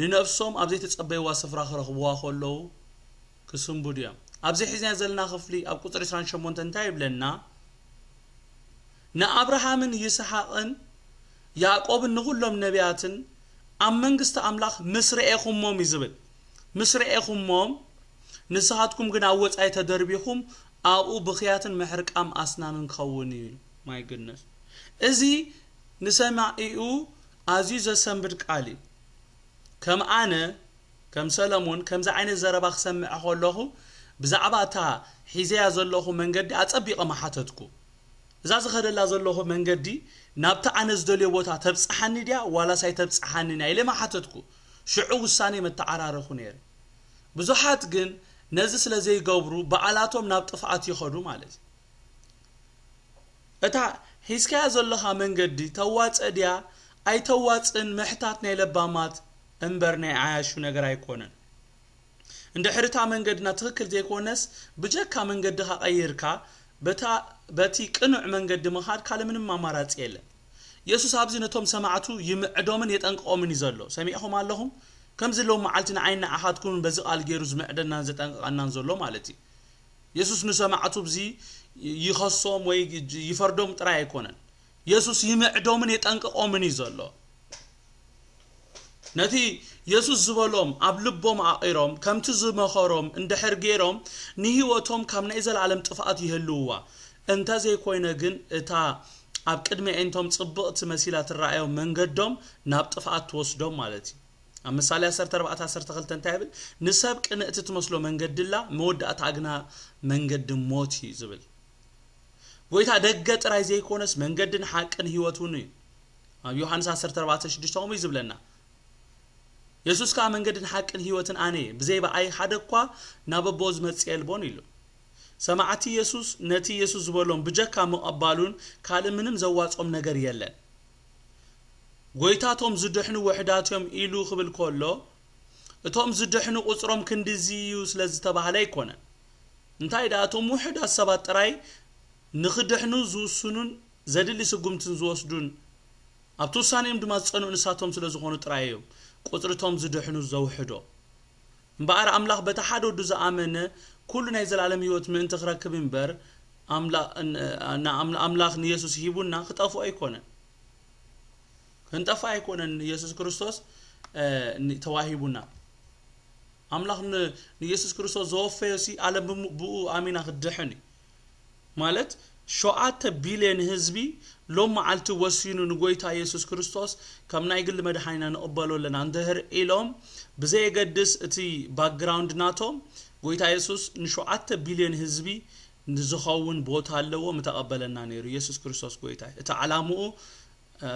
ንነፍሶም ኣብ ዘይተጸበይዋ ስፍራ ክረኽብዋ ከለዉ ክስንቡድ እዮም ኣብዚ ሒዝና ዘለና ክፍሊ ኣብ ቁጥር 28 እንታይ ይብለና ንኣብርሃምን ይስሐቅን ያዕቆብን ንኹሎም ነቢያትን ኣብ መንግስቲ ኣምላኽ ምስርኤኹሞም ይዝብል ምስርኤኹሞም ንስኻትኩም ግን ኣብ ወጻኢ ተደርቢኹም ኣብኡ ብኽያትን ምሕርቃም ኣስናምን ክኸውን እዩ ማይ ግድነስ እዚ ንሰማዒኡ ኣዝዩ ዘሰንብድ ቃል እዩ ከም ኣነ ከም ሰለሞን ከምዚ ዓይነት ዘረባ ክሰምዕ ከለኹ ብዛዕባ እታ ሒዘያ ዘለኹ መንገዲ ኣጸቢቐ ማሓተትኩ እዛ ዝኸደላ ዘለኹ መንገዲ ናብቲ ኣነ ዝደልዮ ቦታ ተብፅሓኒ ድያ ዋላ ሳይ ተብፅሓኒ ኢለ ማሓተትኩ ሽዑ ውሳኔ መተዓራረኹ ነይረ ብዙሓት ግን ነዚ ስለ ዘይገብሩ በዓላቶም ናብ ጥፍኣት ይኸዱ ማለት እታ ሒዝካያ ዘለኻ መንገዲ ተዋፀ ድያ ኣይተዋፅን ምሕታት ናይ ለባማት እምበር ናይ ዓያሹ ነገር ኣይኮነን እንደ ሕርታ መንገድና ትክክል ዘይኮነስ ብጀካ መንገድኻ ቀይርካ በቲ ቅኑዕ መንገዲ መኻድ ካለ ምንም አማራጽ የለን ኢየሱስ ኣብዚ ነቶም ሰማዕቱ ይምዕዶምን የጠንቀቆምን ይዘሎ ሰሚዕኹም ኣለኹም ከም ዝለው መዓልትና ዓይና ኣሓትኩም በዚ ቃል ገይሩ ዝምዕደና ዘጠንቀቀናን ዘሎ ማለት እዩ ኢየሱስ ንሰማዕቱ ብዚ ይኸሶም ወይ ይፈርዶም ጥራይ ኣይኮነን ኢየሱስ ይምዕዶምን የጠንቀቆምን ይዘሎ ነቲ ኢየሱስ ዝበሎም ኣብ ልቦም ኣቂሮም ከምቲ ዝመኸሮም እንድሕር ገይሮም ንህይወቶም ካብ ናይ ዘላለም ጥፍኣት ይህልውዋ እንተ ዘይኮይነ ግን እታ ኣብ ቅድሚ እንቶም ጽብቕቲ መሲላ ትራእዮም መንገዶም ናብ ጥፍኣት ትወስዶም ማለት እዩ ኣብ ምሳሌ 14:12 እንታይ ይብል ንሰብ ቅንእቲ ትመስሎ መንገድላ መወዳእታ ግና መንገዲ ሞት እዩ ዝብል ጎይታ ደገ ጥራይ ዘይኮነስ መንገድን ሓቅን ህይወቱን እዩ ኣብ ዮሐንስ 14:6 ኦም ይዝብለና ኢየሱስ ካ መንገድን ሓቅን ህይወትን ኣነ ብዘይባ ኣይ ሓደኳ ናብ ኣቦ ዝመጽየልቦን ኢሉ ሰማዕቲ ኢየሱስ ነቲ ኢየሱስ ዝበሎም ብጀካ መቐባሉን ካል ምንም ዘዋጾም ነገር የለን ጎይታቶም ዝድሕኑ ወሕዳቶም ኢሉ ክብል ከሎ እቶም ዝድሕኑ ቁጽሮም ክንዲዝዩ ስለዝተባሃለ ይኮነን እንታይ ዳቶም ውሕዳት ሰባት ጥራይ ንኽድሕኑ ዝውስኑን ዘድሊ ስጉምትን ዝወስዱን ኣብቲ ውሳኔኦም ድማ ዝጸንዑ ንሳቶም ስለ ዝኾኑ ጥራይ እዮም ቁጽርቶም ዝድሕኑ ዘውሕዶ እምበኣር ኣምላኽ በታ ሓደ ወዱ ዝኣመነ ኩሉ ናይ ዘላለም ህይወት ምእንቲ ክረክብ እምበር ኣምላኽ ንኢየሱስ ሂቡና ክጠፍኡ ኣይኮነን ክንጠፋ ኣይኮነን ኢየሱስ ክርስቶስ ተዋሂቡና ኣምላኽ ንኢየሱስ ክርስቶስ ዘወፈዮሲ ዓለም ብኡ ኣሚና ክድሕን ማለት 7 ቢልዮን ህዝቢ ሎም መዓልቲ ወሲኑ ንጎይታ ኢየሱስ ክርስቶስ ከም ናይ ግል መድሓኒና ንቕበሎለና እንድሕር ኢሎም ብዘይገድስ እቲ ባክግራውንድ ናቶም ጎይታ ኢየሱስ ን7 ቢልዮን ህዝቢ ንዝኸውን ቦታ ኣለዎ ምተቐበለና ነይሩ ኢየሱስ ክርስቶስ ጎይታ እቲ ዓላምኡ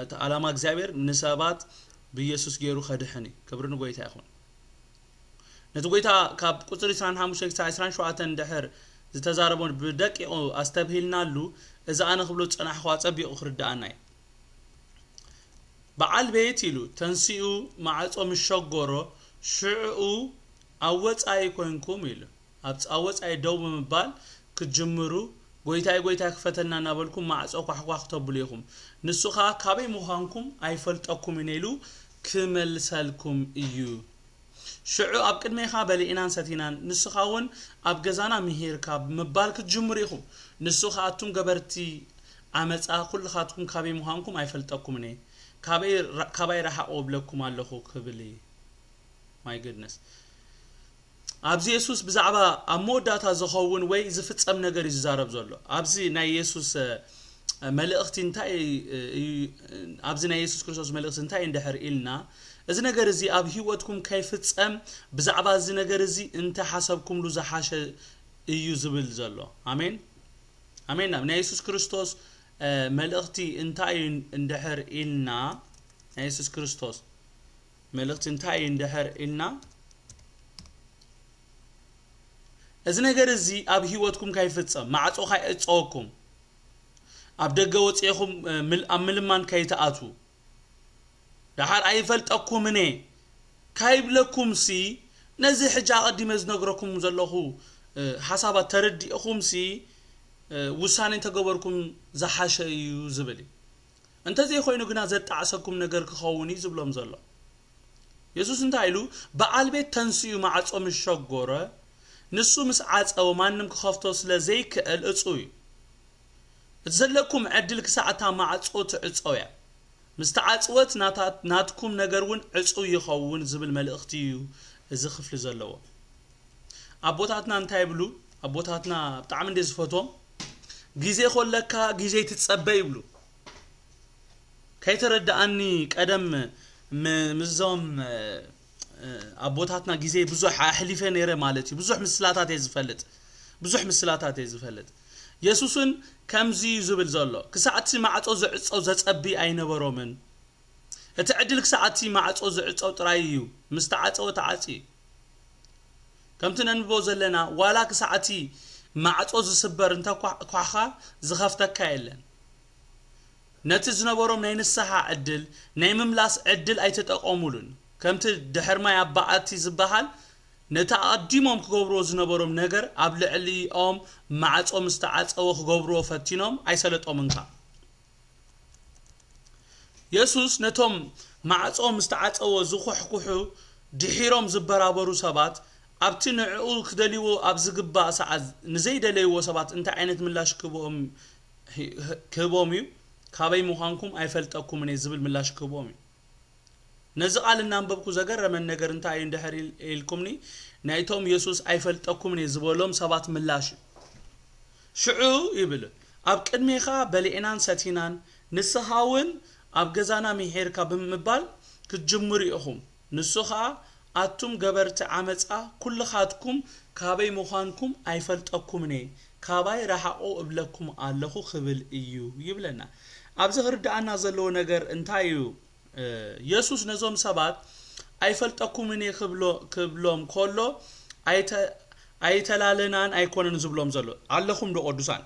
እቲ ዓላማ እግዚአብሔር ንሰባት ብኢየሱስ ገይሩ ኸድሕኒ ክብሪ ንጎይታ ይኹን ነቲ ጎይታ ካብ ቁጽሪ 25-27 እንድሕር ዝተዛረቦን ብደቂቁ ኣስተብሂልናሉ እዛ ኣነ ክብሎ ጸናሕዋ ጸቢቑ ክርዳኣና እዩ በዓል ቤት ኢሉ ተንሲኡ ማዕጾ ምሸጎሮ ሽዑኡ ኣብ ወጻኢ ኮይንኩም ኢሉ ኣብ ወጻኢ ደው ብምባል ክጅምሩ ጎይታይ ክፈተና እናበልኩም ማዕጾ ኳሕኳሕ ክተብሉ ኢኹም ንሱኻ ካበይ ምዃንኩም ኣይፈልጠኩም ኢሉ ክመልሰልኩም እዩ شعو أب كدميخا بلي إنان ستينان نسخاون أب جزانا مهيركا مبالك جمريخو نسخا أتم قبرتي عمت كل خاتكم كابي مهانكم أيفلتكم مني كابي راح أقبلكم على خو قبلي my goodness أبزي يسوس بزعبا أموداتا زخون وي زفت أم نجار يزارب زلوا أبزي نا يسوس ملأختين تاي أبزي نا يسوس كريستوس ملأختين تاي اندحر إلنا إذا نجار زي أب هيوتكم كيف تأم بزعبا زي نجار زي أنت حسبكم لو زحاشة يوزبل زلوا آمين آمين نا يسوس كريستوس ملأختي انتاي اندحر إلنا نا يسوس كريستوس ملأختين تاي اندحر إلنا إذا نجار زي أب هيوتكم كيف تأم معت أخي أتوكم أبدأ جوت ياهم مل من كي تأتوا لحال أيفلت أكو مني كايب لكم سي نزح جاء قديم نجركم زلهو حسب تردي أخم سي وسانين تجبركم زحاشة يزبلي أنت زي خوينو جنا زت عسكم نجرك خووني زبلهم زلا يسوع أنت عيلو بعالبيت تنسيو مع أم الشجرة نسو مسعات أو ما نم كخفتوس لزيك الأسوي تزلكم عدلك ساعتها مع صوت عصويا مستعصوت ناتكم نجرون عصوي يخون زبل ملأختيو إذا خفل زلوا أبوتاتنا نتايبلو أبوتاتنا بتعمل ديز فوتو جيزي خلكا جيزي تتصبيبلو كي ترد أني قدم مزوم أبوتاتنا جيزي بزوح حليفة نيرة مالتي بزوح مسلاتات يزفلت يسوسن كم زي زبل زلوا كساعتي مع أو زتأبي أين برومن أتعدلك ساعتي مع أو ترايو مستعات أو تعاتي كم تنبو زلنا ولا كساعتي مع أو زسبر أنت كوخا زخفتك كايلن نتزنا بروم نين الساعة عدل نين مملاس عدل أي تتقومولن كم تدحر ما يبعاتي زبحال نتعديمهم كغبرو زنبروم نجر قبل علي معت مستعات أو كغبرو فتينهم أيسلت منك يسوس نتهم معت مستعات أو زخو حكوحو دحيرهم زبرابرو سبات أبتن عقول كدليو أبزقبا ساعة نزيد ليو سبات أنت عينت ملاش كبومي كابي مخانكم أيفلتكم من يزبل ملاش كبومي نزقال النامبكو زجر من نجر انت عين دحري الكمني نايتهم يسوس أيفلتكم من يزبولهم سبات ملاش شعو يبل أب كدميخا بلينان ساتينان نسخاون أب جزانا مهيركا بمبال كتجمري أخم نسخا أتم جبرت عمتا كل خاتكم كابي مخانكم أيفلتكم مني كابي راح أقبلكم الله خبل إيو يبلنا أبزغر دعنا زلو نجر انتايو يسوس نزوم سبات أيفلتكم مني كبلوم كله أيتلالنان أيكونن زبلوم زلو علىكم دو قدسان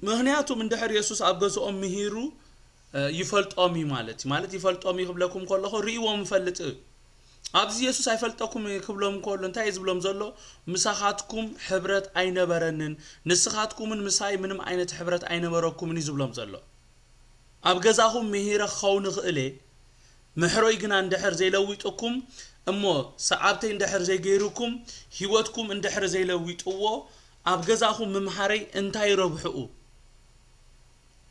مهنياتو من دحر يسوس أبغزو مهيرو يفلت أمي مالتي يفلت أمي كبلكم كله ريو مفلت أبز يسوس أيفلتكم كبلوم كله انتاي زبلوم زلو مساحاتكم حبرت أين برنن نسخاتكم من مساي منم أين حبرت أين بركم من زبلوم زلو أبغزاهم مهيرة خون غلي محروي جنا ندحر زي لويتكم أمو سعابتي ندحر زي غيركم هيوتكم ندحر زي لويتوا أبغزاهم ممحري انتاي ربحو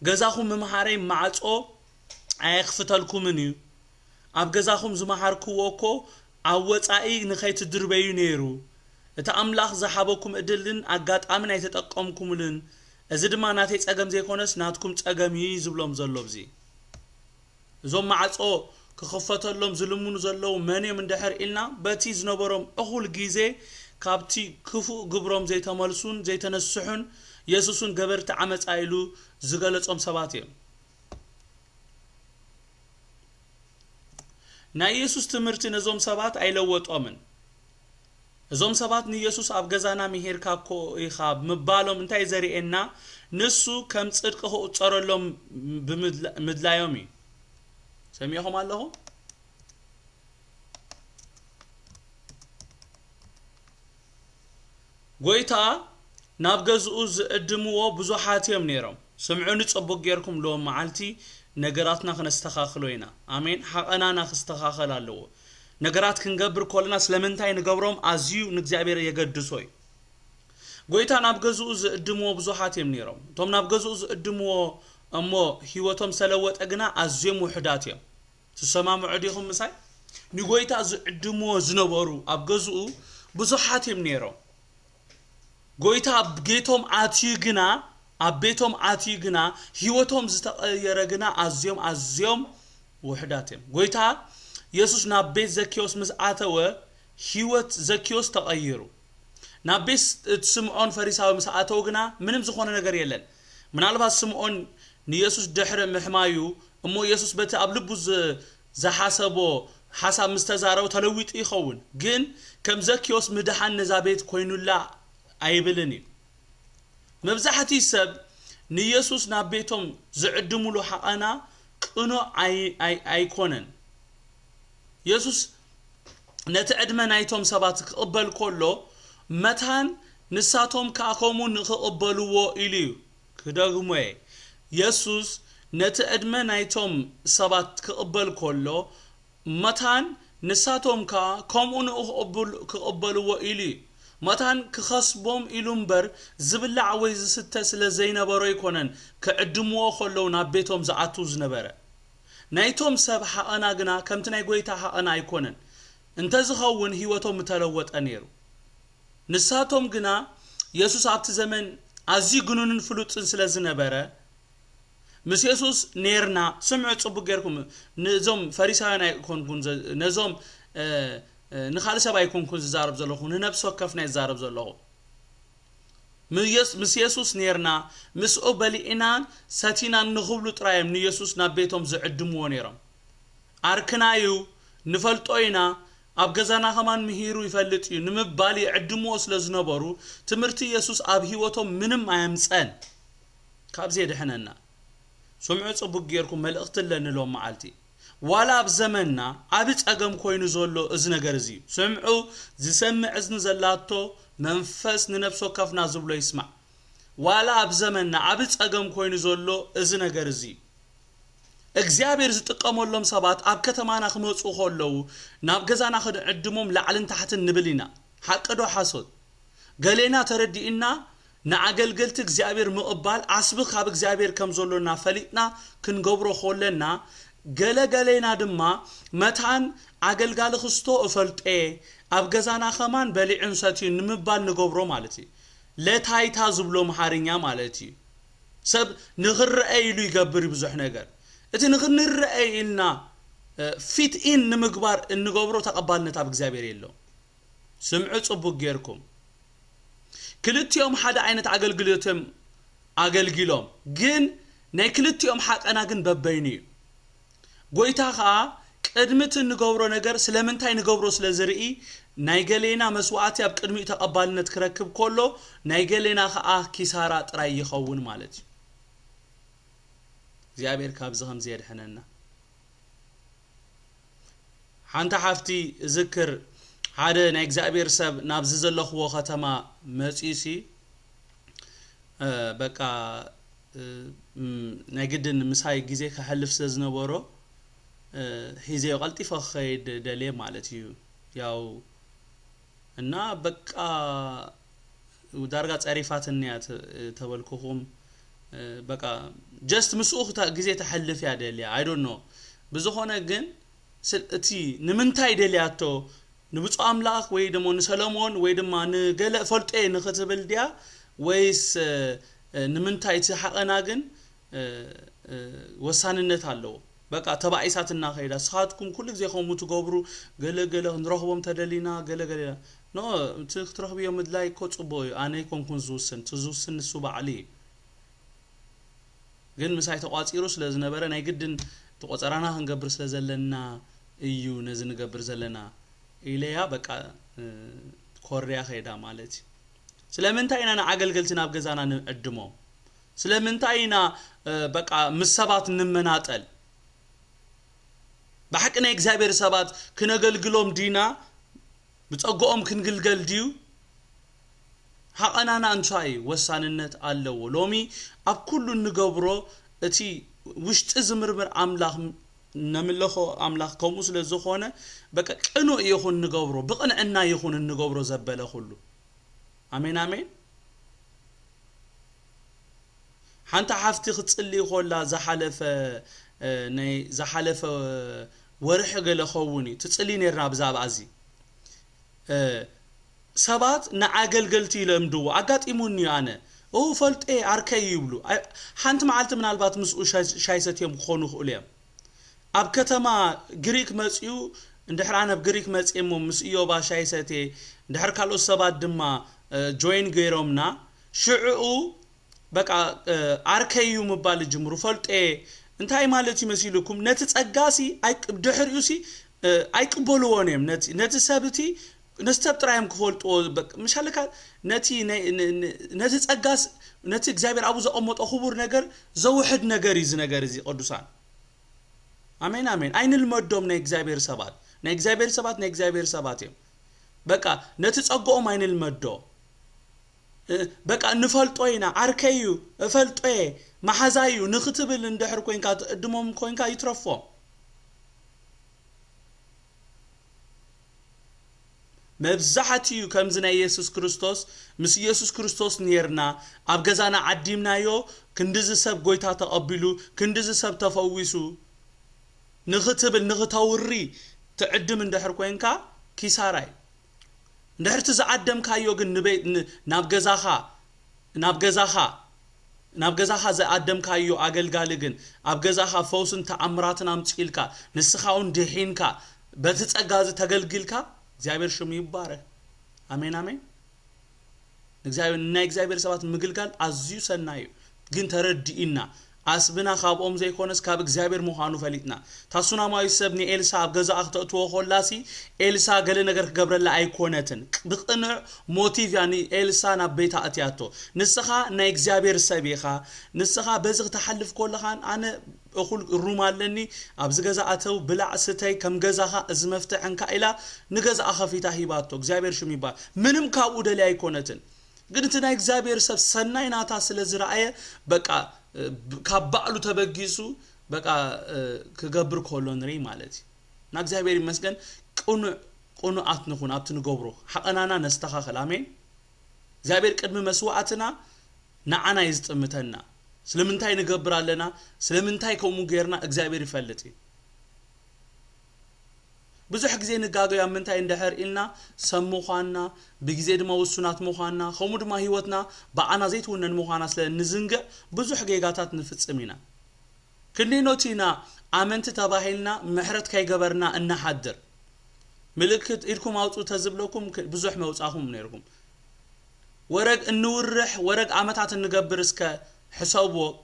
غزاهم ممحري معصو أيخفتلكم منيو أبغزاهم زمحركوكو عوصاي نخيت دربيو نيرو اتا أملاخ زحابكم ادلن أقات آمن أيتتقومكم لن إذا ما ناتي تأجم زي كونس ناتكم تأجم يزبلهم زلوا بزي زوم معصو كخفت لهم زلمون زلوا مني من دحر إلنا باتيز نبرم أخول جيزة كابتي كفو جبرم زي تمالسون زي تنسحون يسوسون جبرت عمت عيلو زغلت سباتيم نا يسوس تمرت نزوم سبات عيلوت أمن زوم سبات ني يسوس أبغزانا مهير كاكو يخاب مبالهم انتاي زريئنا نسو كم تصدقه اتصرلهم بمدلايومي سميهم الله قويتا نابغزوز ادمو بزوحاتيم نيرم سمعوني تصبق غيركم لو معالتي نغراتنا خنستخاخلوينا امين حقنا نخستخاخل الله ነገራት ክንገብር ኮልና ስለምንታይ ንገብሮም ኣዝዩ ንእግዚአብሔር የገድሶይ ጎይታ ናብ ገዝኡ ዝእድምዎ ብዙሓት እዮም ነይሮም ቶም ናብ ገዝኡ ዝእድምዎ እሞ ህይወቶም ሰለወጠ ግና ኣዝዮም ውሕዳት እዮም ተሰማምዑ ዲኹም ምሳይ ንጎይታ ዝእድምዎ ዝነበሩ ኣብ ገዝኡ ብዙሓት እዮም ነይሮም ጎይታ ኣብ ጌቶም ኣትዩ ግና ኣብ ቤቶም ኣትዩ ግና ህይወቶም ዝተቀየረ ግና ኣዝዮም ውሕዳት እዮም ጎይታ ኢየሱስ ናብ ቤት ዘኪዮስ ምስ ኣተወ ህይወት ዘኪዮስ ተቀይሩ ናብ ቤት ስምዖን ፈሪሳዊ ምስ ኣተወ ግና ምንም ዝኾነ ነገር የለን ምናልባት ስምዖን ንኢየሱስ ድሕሪ ምሕማዩ እሞ ኢየሱስ በቲ ኣብ ልቡ ዝሓሰቦ ሓሳብ ምስተዛረው ተለዊጡ ይኸውን ግን ከም ዘኪዮስ ምድሓን ነዛ ቤት ኮይኑላ ኣይብልን መብዛሕቲ ሰብ ንኢየሱስ ናብ ቤቶም ዝዕድሙሉ ሓቀና ቅኖ ኣይኮነን ኢየሱስ ነቲ ዕድመ ናይቶም ሰባት ክቅበል ኮሎ መታን ንሳቶም ካኮሙ ንክቅበልዎ ኢሉ ክደግሞ ኢየሱስ ነቲ ዕድመ ናይቶም ሰባት ክቅበል ኮሎ መታን ንሳቶም ከምኡ ክቅበልዎ ኢሉ መታን ክኸስቦም ኢሉምበር ዝብላዕ ወይ ዝስተ ስለ ዘይነበሮ ይኮነን ከዕድምዎ ኮለው ናብ ቤቶም ዝኣቱ ዝነበረ ናይቶም ሰብ ሓቀና ግና ከምቲ ናይ ጎይታ ሓቀና ኣይኮነን እንተዝኸውን ህይወቶም ተለወጠ ነይሩ ንሳቶም ግና ኢየሱስ ኣብቲ ዘመን ኣዝዩ ግኑንን ፍሉጥን ስለ ዝነበረ ምስ ኢየሱስ ነርና ስምዑ ጽቡቅ ገርኩም ነዞም ፈሪሳውያን ኣይኮንኩን ነዞም ንኻል ሰብ ኣይኮንኩን ዝዛረብ ዘለኹ ንነፍስ ወከፍና ይዛረብ ዘለኹ ምስ ኢየሱስ ነርና ምስኡ በሊኢናን ሰቲናን ንኽብሉ ጥራዮም ንኢየሱስ ናብ ቤቶም ዝዕድምዎ ነይሮም ኣርክናዩ ንፈልጦይና ኣብ ገዛና ከማን ምሂሩ ይፈልጥ እዩ ንምባል ይዕድምዎ ስለ ዝነበሩ ትምህርቲ ኢየሱስ ኣብ ህይወቶም ምንም ኣየምፀን ካብዚ የድሕነና ስምዑ ጽቡቅ ገርኩም መልእኽት ለንሎም መዓልቲ ዋላ ኣብ ዘመንና ኣብ ጸገም ኮይኑ ዘሎ እዚ ነገር እዚ ስምዑ ዝሰምዕ እዝኒ ዘላቶ መንፈስ ንነፍስ ወከፍና ዝብሎ ይስማዕ ዋላ ኣብ ዘመንና ኣብ ጸገም ኮይኑ ዘሎ እዚ ነገር እዚ እግዚአብሔር ዝጥቀመሎም ሰባት ኣብ ከተማና ክመጹ ኮለው ናብ ገዛና ክድዕድሞም ላዕልን ታሕትን ንብሊና ሓቅዶ ሓሶት ገሌና ተረዲኢና ንኣገልገልቲ እግዚአብሔር ምቕባል ኣስብኽ ካብ እግዚአብሔር ከም ዘሎና ፈሊጥና ክንገብሮ ኮለና ገለገሌና ድማ መታን ኣገልጋሊ ክርስቶ እፈልጤ ኣብ ገዛና ከማን በሊዕን ሰትዩ ንምባል ንገብሮ ማለት እዩ ለታይታ ዝብሎ መሓርኛ ማለት እዩ ሰብ ንኽርአይ ኢሉ ይገብር ብዙሕ ነገር እቲ ንኽንርአይ ኢልና ፊት ኢን ንምግባር እንገብሮ ተቀባልነት ኣብ እግዚአብሔር የለው ስምዑ ጽቡቅ ገርኩም ክልቲኦም ሓደ ዓይነት ኣገልግሎቶም ኣገልግሎም ግን ናይ ክልቲኦም ሓቀና ግን በበይኑ እዩ ጎይታ ኸዓ ቅድምት ንገብሮ ነገር ስለምንታይ ንገብሮ ስለ ዝርኢ ናይ ገሌና መስዋዕቲ ኣብ ቅድሚኡ ተቀባልነት ክረክብ ኮሎ ናይ ገሌና ኸዓ ኪሳራ ጥራይ ይኸውን ማለት እዩ እግዚአብሔር ካብዚ ከምዚ የድሕነና ሓንታ ሓፍቲ ዝክር ሓደ ናይ እግዚአብሔር ሰብ ናብዚ ዘለኽዎ ከተማ መጺሲ በቃ ናይ ግድን ምሳይ ግዜ ከሕልፍ ስለ ዝነበሮ ሂዘ ቀልጢፈ ኸይድ ደሌ ማለት እዩ ያው እና በቃ ዳርጋ ጸሪፋትንያ ተበልኩኹም በቃ ጀስት ምስኡኽ ግዜ ተሕልፍ ያደልያ አይ ዶንት ኖ ብዙኾነ ግን እቲ ንምንታይ ደልያቶ ንብፁዕ አምላኽ ወይ ደሞ ንሰሎሞን ወይ ድማ ንገለ ፈልጤ ንኽትብል ድያ ወይስ ንምንታይ እቲ ሓቐና ግን ወሳንነት ኣለዎ በቃ ተባኢሳትና ኸይዳ ስኻትኩም ኩሉ ግዜ ኸሙ ትገብሩ ገለገለ ንረኽቦም ተደሊና ገለገለ ኖ ትረኽብዮ ምድላይ ኮጽቦ ኣነ ይኮንኩን ዝውስን ንሱ ባዕሊ ግን ምሳይ ተቋጺሩ ስለ ዝነበረ ናይ ግድን ተቆጸራና ክንገብር ስለ ዘለና እዩ ነዚ ንገብር ዘለና ኢለያ በቃ ኮርያ ኸይዳ ማለት ስለምንታይ ኢና ንኣገልገልቲ ናብ ገዛና ንዕድሞ ስለምንታይ ኢና በቃ ምሰባት ንመናጠል بحق ናይ እግዚአብሔር ሰባት ክነገልግሎም ዲና ብጸጎኦም ክንግልገል ዲዩ ሓቀናና እንታይ ወሳንነት ኣለዎ ሎሚ ኣብ ኩሉ ንገብሮ እቲ ውሽጢ ዝምርምር አምላኽ نملخو أملاخ كوموس لزخونة بقى قنو يخون نقبرو بقنعنا يخون نقبرو زبالة خلو آمين آمين حانتا حافتي ختصلي خولا زحالف ورح قل خووني تتصلي نيرنا بزاب عزي سبات نعاقل قلتي لمدو عقات إيموني أنا أو فلت إيه عركي يبلو حانت معالت من البات مسؤول شايسة يوم خونو خوليام أب كتما غريك مسيو اندحر أنا بغريك مسيو مسيو با شايسة اندحر كالو سبات دما جوين غيرومنا شعو بقى عركي مبال جمرو فلت إيه انتاي مالتي مسيلكم نتتصقاسي دحريوسي أيقبلوونيم نتسابتي نستبطرايم كفولت مش هلك نتي تصقاس نتي እግዚአብሔር አቡ ዘቆመጦ خبر ነገር ዘውሕድ ነገር ይዝ ነገር እዚ ቅዱሳን አሜን አሜን አይንል መዶም ናይ እግዚአብሔር ሰባት እዮም በቃ ነቲ ጸጎኦም አይንል መዶ በቃ ንፈልጦይና አርከዩ እፈልጦይ ማሐዛዩ ንኽትብል እንደሕር ኮይንካ እድሞም ኮይንካ ይትረፎ مبزحتي كم زنا يسوع كريستوس مس يسوع كريستوس نيرنا أبجزانا عديمنا يو كندز سب قويتا تقبلو كندز سب تفويسو نختبل نختاوري تعدم من دحر كوينكا كيساراي دحر تزعدم كايو جن نبي نابجزاها زعدم كايو أقل قالجن أبجزاها فوسن تأمراتنا متشيلكا نسخاون دحينكا بتتأجاز تقلقلكا እግዚአብሔር ሽሙ ይባረክ አሜን አሜን እግዚአብሔር ሰባት ምግልጋል አዝዩ ሰናዩ ግን ተረድኢና አስብና ካብኦም ዘይኮነስ ካብ እግዚአብሔር መሃኑ ፈሊጥና ታሱናማዊ ሰብኒ ኤልሳ አብገዛ አክተቶ ሆላሲ ኤልሳ ገለ ነገር ከገብረላ አይኮነትን ብቅንዕ ሞቲቭ ያኒ ኤልሳ ና ቤታ አትያቶ ንስኻ ናይ እግዚአብሔር ሰቢኻ ንስኻ በዝግ ተሐልፍ ኮልኻን አነ እኹል ሩማለኒ አብዝ ገዛ አተው ብላዕ ስተይ ከም ገዛኻ እዚ መፍትሕንካ ኢላ ንገዛ አኸፊታ ሂባቶ እግዚአብሔር ሽሙ ይባ ምንም ካብ ኡደሊ አይኮነትን ግን እቲ ናይ እግዚአብሔር ሰብ ሰናይናታ ስለዝራአየ በቃ ካብባዕሉ ተበጊሱ በቃ ከገብር ኮሎንሪ ማለት ና እግዚአብሔር ይመስገን ቁኑ አትንኹን አትንገብሩ ሐቀናና ነስተኻኸል አሜን እግዚአብሔር ቅድም መስዋዕትና ናዓና ይዝጥምተና ስለምንታይ ንገብራለና ስለምንታይ ኮሙ ገርና እግዚአብሔር ይፈልጥ ብዙሕ ግዜ ንጋገያ ምንታይ እንደሕር ኢልና ሰሙኻና በግዜ ድማ ወሱናት ሙኻና ኸሙ ድማ ህይወትና በአና ዘይት ወነን ሙኻና ስለ ንዝንገ ብዙሕ ጌጋታት ንፍጽሚና ክንዲኖቲና አመንት ተባሂልና ምሕረት ከይገበርና እናሐድር ምልክት ኢልኩም አውጡ ተዝብለኩም ብዙሕ መውጻኹም ነይርኩም ወረግ እንውርሕ ወረግ አመታት እንገብር እስከ حسابو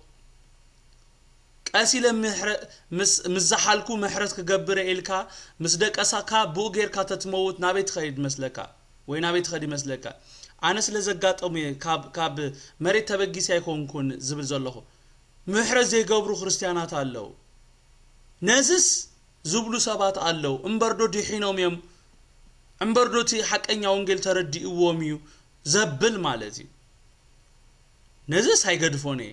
قاسي مزحالكو محرت كغبر إلكا مسدقساكا بوغيركا تتموت نابيت خيد مسلكا وي نابيت خدي مسلكا انا سلازغاطومي كاب مريت تبغيسي يكونكون زبل زلخو محرت زيغبرو ክርስቲያናት አለው ነዝስ ዝብሉ ሰባት አለው እንበርዶ ዲሒኖም እንበርዶቲ ሐቀኛ ወንጌል ተረዲኡዎምዩ ዘብል ማለት نزس هاي قدفوني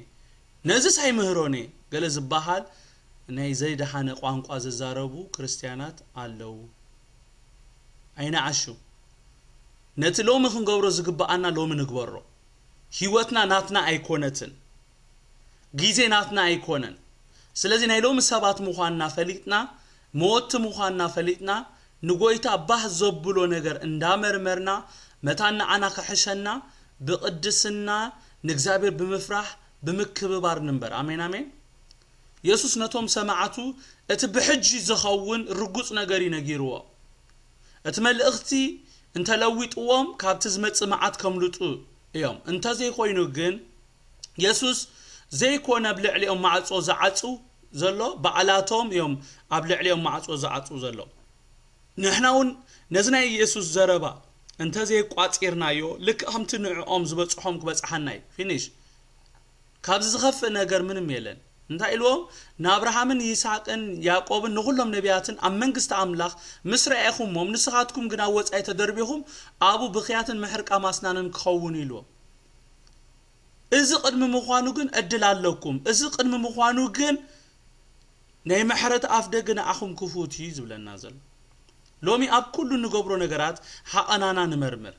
نزس هاي مهروني قال زباحال ناي زيد حان قوانقو ززاربو كريستيانات علو اين عشو نتلو مخن قبرو زقبانا لو من قبرو هيوتنا ناتنا ايكونتن غيزي ناتنا ايكونن سلازي نايلو مسابات مخوانا فليتنا موت مخوانا فليتنا نقويتا باه زبلو نگر اندامر مرنا متانا انا كحشنا بقدسنا نجزابير بمفرح بمكببار نمبر آمين آمين يسوس نتوم سماعتو اتبحجي زخون رقص نجاري نجيروا اتمل اختي انت لويت قوام كابتزمت سماعات كملتو يوم انت زي خوينو جن يسوس زي كونا بلعليهم معصو زعصو زلو بعلاتهم يوم ابلعليهم معصو زعصو زلو نحناون نزنا يسوس زربا انت زي قاطيرنايو لك همت نعوم زبصحوم كبصحناي فينيش كابز زخف ነገር ምንም የለን እንታይ ኢልዎም ናብርሃምን ይስሐቅን ያዕቆብን ንሁሉም ነቢያትን ኣብ መንግስት አምላኽ ምስራኤኹም ንስኻትኩም ግን አወጻይ ተደርቢኹም አቡ ብኺያትን ምሕርቃ ማስናንን ክኸውን ኢልዎም እዚ ቅድም ምዃኑ ግን እድል ኣለኩም እዚ ቅድም ምዃኑ ግን ናይ ምሕረት ኣፍ ደግና ኣኹም ክፉት ይዝብለና ዘሎ ሎሚ ኣብ ኩሉ ንገብሮ ነገራት ሓቀናና ንመርምር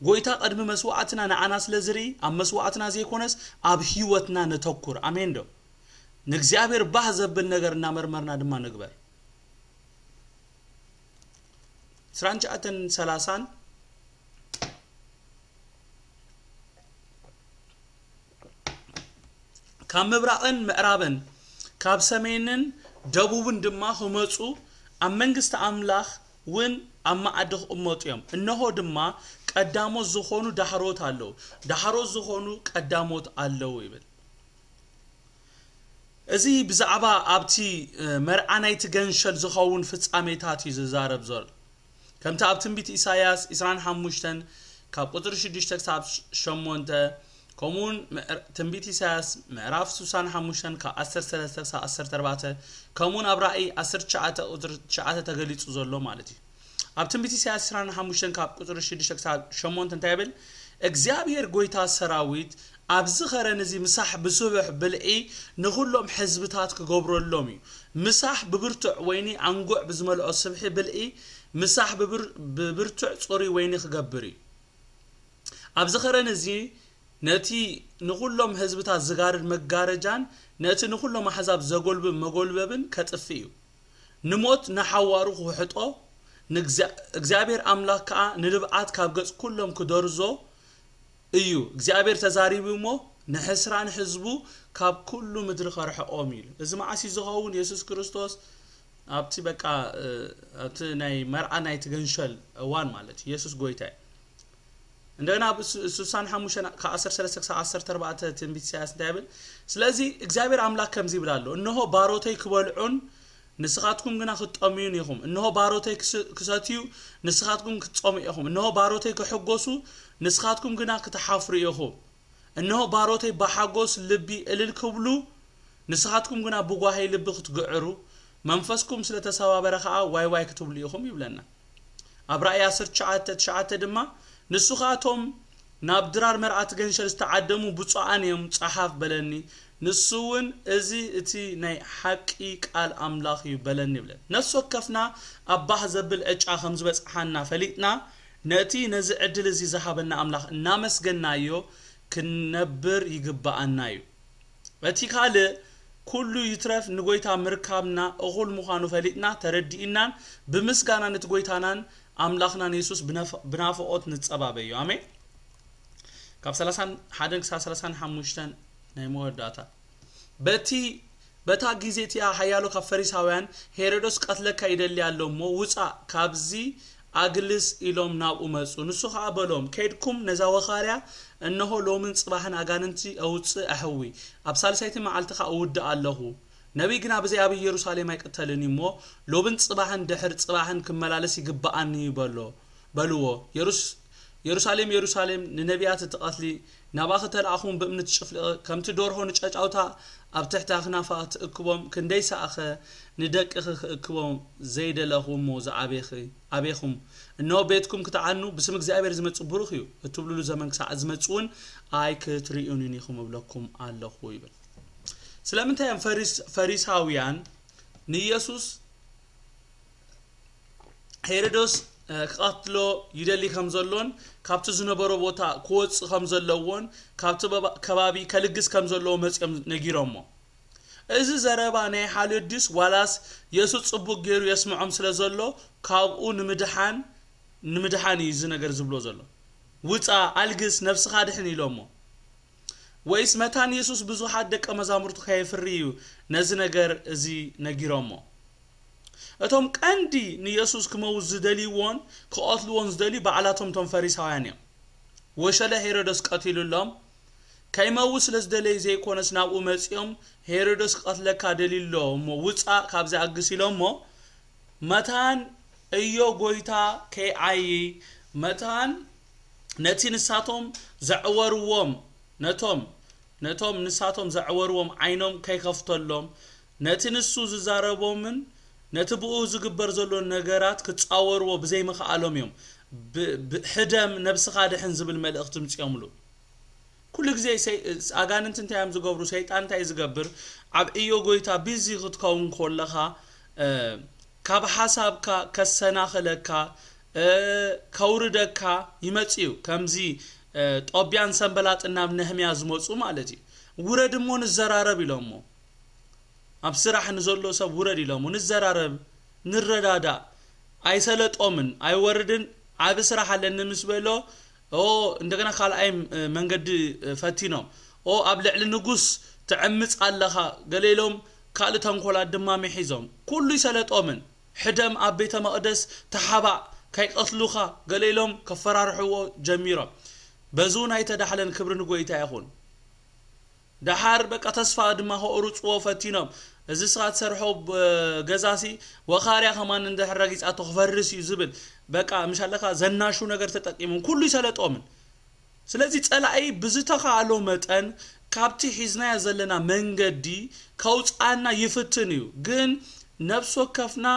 ጎይታ ቀድሚ መስዋዕትና ንዓና ስለዝሪ ኣብ መስዋዕትና ዘይኮነስ ኣብ ህይወትና ነተኩር ኣሜን ዶ ንእግዚአብሔር ባህ ዘብል ነገር እናመርመርና ድማ ንግበር 30 ካብ ምብራቕን ምዕራብን ካብ ሰሜንን ደቡብን ድማ ህመጹ ኣብ መንግስት ኣምላኽ ውን ኣብ ማዕድኽ እሞጥዮም እነሆ ድማ ቀዳሞት ዝኾኑ ዳሕሮት ኣለው ዳሕሮት ዝኾኑ ቀዳሞት ኣለው ይብል እዚ ብዛዕባ ኣብቲ መርዓናይቲ ገንሸል ዝኸውን ፍጻሜታት ይዛረብ ዘሎ ከምቲ ኣብ ትንቢት ኢሳይያስ 25 ካብ ቁጥር 6 ክሳብ 8 كمون تنبيتي ساس معرف سوسان حموشن كأسر ثلاثة سأسر تربعة كمون أبرأي أسر شعات أدر شعات تغليت زلوا مالتي أب تنبيتي ساس سران حموشن كأقدر الشديش كسا شمون تنتابل إجزابير قويتا سراويت أبزخر نزي مسح بسبح بالعي نقولهم حزبتات كجبر اللومي مسح ببرتع ويني عنقع بزمل الصبح بالعي مسح ببرتع صوري ويني خجبري أبزخر نزي نتي نقولهم حزبتات زغار مجارجان نتي نقولهم حزب زغولب مغولبن كتفيو نموت نحوارو وحطو እግዚአብሔር አምላክ ንልብዓት ካብ ገጽ ኩሎም ክደርዞ እዩ እግዚአብሔር ተዛሪብሞ ንሕስራን ህዝቡ ካብ ኩሉ ምድር ኸርሕኦም ኢሉ እዚ ማዓሲ ዝኸውን ኢየሱስ ክርስቶስ ኣብቲ በቃ ኣብቲ ናይ መርዓናይ ትገንሸል እዋን ማለት ኢየሱስ ጎይታ እንደና ሱሳን ሐሙሽና ከ13 14 ትንቢት ኢሳይያስ እንዳይብል ስለዚህ እግዚአብሔር አምላክ ከምዚ ይብላል እነሆ ባሮተይ ክበልዑን ንስኻትኩም ግና ክጠምዩን ይኹም እነሆ ባሮተይ ክሰትዩ ንስኻትኩም ክጾሙ ይኹም እነሆ ባሮተይ ክሕጎሱ ንስኻትኩም ግና ክትሓፍሩ ይኹም እነሆ ባሮተይ በሓጎስ ልቢ እልል ክብሉ ንስኻትኩም ግና ብጓሃይ ልቢ ክትግዕሩ መንፈስኩም ስለተሰባበረ ከዓ ዋይ ዋይ ክትብሉ ይኹም ይብለና አብራይ 19 ድማ ንስኻቶም ናብ ድራር መርዓት ገንሸል ዝተዓደሙ ብፁዓን እዮም ጸሓፍ በለኒ ንሱውን እዚ እቲ ናይ ሓቂ ቃል አምላኽ ይበለኒ ይብለን ነፍስ ወከፍና አባህ ዘብል እጫ ከም ዝበጽሓና ፈሊጥና ነቲ ነዚ ዕድል እዚ ዝሃበና አምላኽ እናመስገናዮ ክንነብር ይግባአና እዩ እቲ ካለ ኩሉ ይትረፍ ንጎይታ ምርካብና እኹል ምዃኑ ፈሊጥና ተረዲእናን ብምስጋና ነቲ ጎይታናን አምላኽና ኢየሱስ ብናፍቆት ንጸባበዩ አሜን ካብ 31 35 ናይ መወዳታ በታ ጊዜቲያ ሐያሎ ከፈሪሳውያን ሄሮድስ ቀትለካ ይደል ያለውሞ ውጻ ካብዚ አግልስ ኢሎም ናብኡ መጹ ንሱ ኻበሎም ከድኩም ነዛ ወኻርያ እነሆ ሎምን ጽባህን አጋንንቲ አውጽ አህዊ ኣብ ሳልሳይቲ መዓልትኻ እውድ ኣለሁ ነብይ ግና በዚ ኣብ ኢየሩሳሌም አይቀተልኒሞ ሎብን ጽባህን ድሕር ጽባህን ክመላለስ ይግባአኒ በልዎ ኢየሩሳሌም ንነቢያት ተቀትሊ ናባኸ ተላኹም በእምነት ጭፍል ከምቲ ዶርሆ ንጫጫውታ ኣብ ትሕቲ ኣኽናፋት እክቦም ክንደይ ሰኣኸ ንደቅኽ እክቦም ዘይደለኹም ዘዓቤኹም እነሆ ቤትኩም ክትዓኑ ብስም እግዚአብሔር ዝመጽእ ብሩኽ እዩ እትብሉሉ ዘመን ክሳዕ ዝመጽውን ኣይ ክትሪኡን ኢኹም እብለኩም ኣለኹ ይብል ስለምንታይ ፈሪሳውያን ንኢየሱስ ሄሮድስ ከቀትሎ ይደሊ ከም ዘሎን ካብቲ ዝነበሮ ቦታ ክወጽ ከም ዘለዎን ካብቲ ከባቢ ከልግስ ከም ዘለዎ መጽኦም ነጊሮሞ እዚ ዘረባ ናይ ሓልዮድስ ዋላስ ኢየሱስ ጽቡቅ ገይሩ የስምዖም ስለዘሎ ካብኡ ንምድሓን ይዝ ነገር ዝብሎ ዘሎ ውጻ አልግስ ነፍስኻ ድሕን ኢሎሞ ወይስ መታን ኢየሱስ ብዙሓት ደቀ መዛሙርቱ ከይፍርዩ ነዚ ነገር እዚ ነጊሮሞ እቶም ቀንዲ ንኢየሱስ ክመውዝ ዝደልይዎን ክቀትልዎን ዝደልዩ በዓላቶም ቶም ፈሪሳውያን እዮም ወሸለ ሄሮድስ ቀቲሉሎም ከይመውዝ ስለዝደለይ ዘይኮነስ ናብኡ መጽኦም ሄሮድስ ቀትለካ ደሊሎ እሞ ውጻ ካብዚ አግስ ኢሎሞ መታን እዮ ጎይታ ከይዓይ መታን ነቲ ንሳቶም ዘዕወርዎም ነቶም ንሳቶም ዘዕወርዎም ዓይኖም ከይከፍተሎም ነቲ ንሱ ዝዛረቦምን ነትብኡ ዝግበር ዘሎ ነገራት ክጻወርዎ ብዘይ መኻአሎም እዮም ሕደም ነብስኻ ድሕን ዝብል መልእኽቲ ምጽዮምሉ كل جزء أجانن تنتهي زجبر سيطان تاي زجبر عب إيو جويتا بيزي غتكون كلها كاب حسب كسنا خلك كوردك يمتيو كمزي طبيان سنبلات إنهم نهمي أزموت ومالتي ورد مون الزرارة بلامو أبصراح نزولو سب ورد لامو الزرارة نردادا أي سلت أمن أي وردن أبصراح لأن مسبلو أو عندنا خال أي منقد فاتينو أو أبلع للنجوس تعمت علىها قليلهم كالتهم كل الدمام حيزهم كل سلت أمن حدم أبيت مقدس تحبع كي قتلوها قليلهم كفرار حو جميرة بزون هاي تدحلن كبر نقوي تايخون دحار بقى تصفى دما هو أروت وفتينهم إذا صارت سرحوا بجزاسي وخاريا كمان ندحر رجيس أتخفرسي زبد بقى مش هلقا زناشو نقدر تتقيمون كل سلت أمن سلازي تسأل أي بزتها علومة أن كابتي حزنا يزلنا منجدي كوت أنا يفتنيو جن نفسه كفنا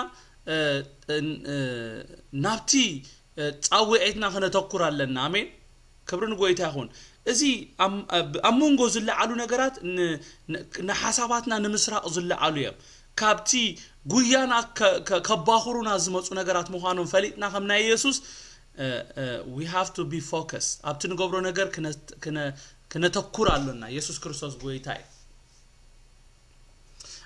نبتي تعويتنا خنا تقرأ لنا آمين كبرنا قويتها هون إذا أمونجو زل علو نجارات نحساباتنا نمسرع زل علويا كابتي قويانا كباخرونا زمت نجارات مخانون فليتنا خمنا يسوس we have to be focused أبتن قبرو نجار كنا تقرأ لنا يسوع كريستوس قويتاي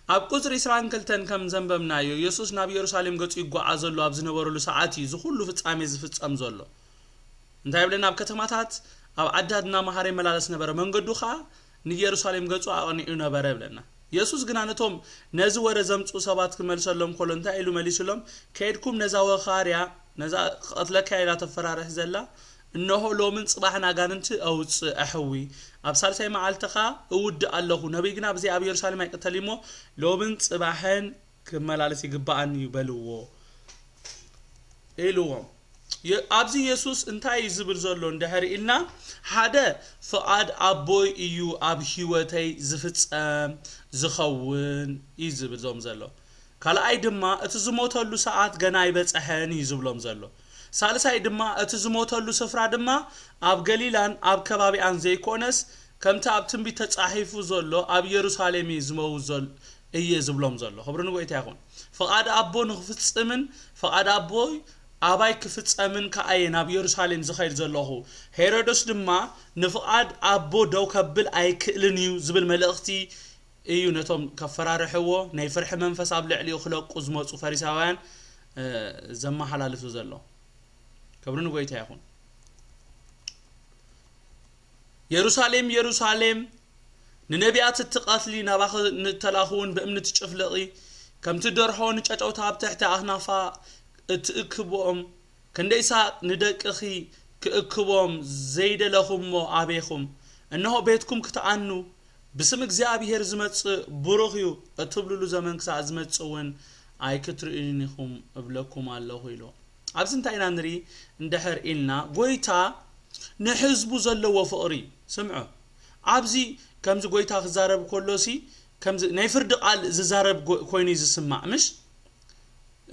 أب قصر إسرائيل كلتن كم زنبمنا يسوع نبي يروشاليم قط يقع عزلو أبزنا ورلو ساعاتي زخلو فتس أميز فتس أمزلو نتايب لنا أب كتماتات أب عددنا مهاري ملالسنا برا من قدوخا نيجي يروشاليم قط وعنينا برا لنا يسوع جنانتهم نزور زمت وصبات كمل سلم كلن تايلو ملي سلم كيدكم نزاو خاريا نزا قتلك إلى تفراره زلا إنه لو من صباحنا جاننت أو أحوي أبصر سي معلتها ود الله نبينا بزي أبي يرسل ما يقتليمه لو من صباحن كمل على سيجبان يبلوه إلوهم أبزي يسوع انتهى يزبر زلون دهر إلنا هذا فؤاد أبوي يو أب هوتي زفت زخون يزبر زوم زلو كلا أيدما أتزموت هلو ساعات جنايبت أهاني يزبلهم زلو سالساي دما اتزموتلو سفرا دما اب غليلان اب كبابي ان زي كونس كمتا اب تنبي تصحيفو زلو اب يروشاليم يزمو زل اي زبلوم زلو خبرن قويتا يكون فقاد ابو نخفصمن فقاد ابو اباي كفصمن كاين اب يروشاليم زخير زلوه هيرودس دما نفقاد ابو دو كبل اي كلنيو زبل ملختي ايو نتوم كفرارحو ناي فرح منفس اب لعليو خلق زمصو فريساوان زما حلالفو زلو كبرنا قويتها يكون يروشاليم ننبيات التقاتلي نباخ نتلاخون بأمن تشفلقي كم تدرحون تشجعوا تحت أهنافا تأكبهم كنديسا ندك أخي كأكبهم زيد لهم وعبيهم إنه بيتكم كتعنوا بسمك زابي هرزمت بروخيو أتبلو زمن كسا عزمت سوين أي كترينيهم أبلكم الله إلو عبسن تاينا نري ندحر إلنا قويتا نحزبو زلو وفقري سمعوا عبزي كمز قويتا خزارب كولوسي كمز نيفرد قال ززارب كويني زسمع مش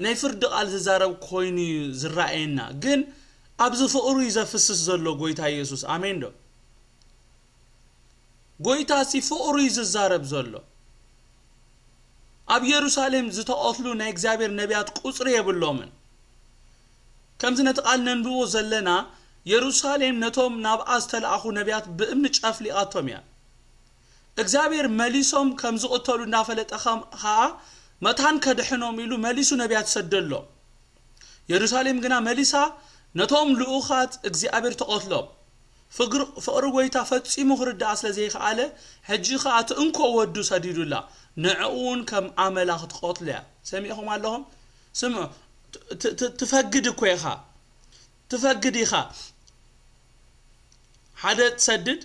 نيفرد قال ززارب كويني زرائينا قن عبزو فقري زفسس زلو قويتا يسوس آمين دو قويتا سي فقري ززارب زلو اب يروشاليم زتقاتلو نا اغزابير نبيات قصري يبلومن كم زنت قال ننبو زلنا يروشاليم نتوم نابعاز تلعخو نبيات بأمن جافلي آتوميا اغزابير مليسوم كم زقتلو نافلت أخام ها متان كدحنو ميلو مليسو نبيات سدلو يروشاليم قنا مليسا نتوم لؤخات اغزابير تقاتلو فقر ويتا فتسي مخرد أصل زي خاله حجي خاعت انكو ودو سديدو لا نعون كم عملاخ تقاتلها سمعهم اللهم سمعوا تفقد كويخا تفقديخا حدا تسدد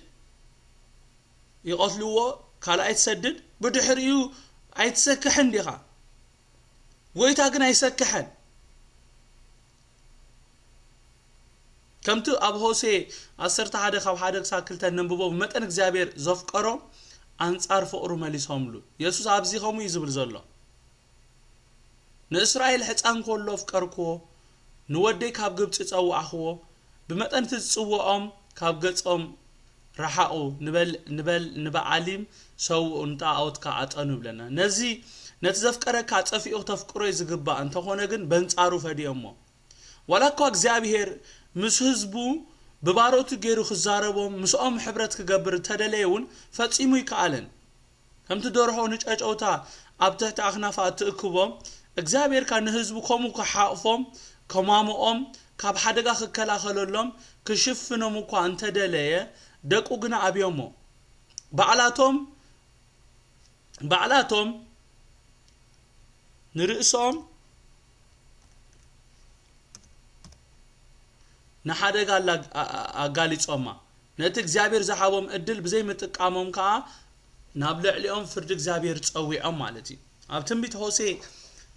يقتلوه قال اي تسدد بدحريو اي تسكحن ديخا ويتا قنا يسكحن كمتو اب هوسي أسرت حدا خاب حدا ساكلتا ننببو بمتن اغزابير زفقرو انصار فقرو مليسهم له يسوس ابزي خمو يزبل زلو نإسرائيل حتان كله فكركو نودي كاب جبت تصوعخو بمتن تتصوعهم كاب جبتهم رحاقو نبعليم سو انتا اوتكا عطانو بلنا نزي نتزفكرك عطفئو تفكرو يزقبا انت هونغن بنصارو فديمو ولكو اغزابير مس حزبو بباروتو غيرو خزاربوم مسኦም حبرت كغبر تدليون فصيمو يكالن كمت دورهو نچچوتا ابتحت اخنافات تكبوم اغزابير كان حزبو كومو كحافوم كمامኦም ካብ ሓደጋ ክከላኸለሎም ክሽፍኖም እኮ አንተ ደለየ ደቁ ግና አብዮሞ ባዕላቶም ንርእሶም ንሓደጋ አጋሊጾማ ነቲ እግዚአብሔር ዘሓቦም እድል በዘይ ምጥቃሞም ካ ናብ ልዕሊኦም ፍርድ እግዚአብሔር ጸዊዖም ማለት እዩ ኣብ ትንቢት ሆሴዕ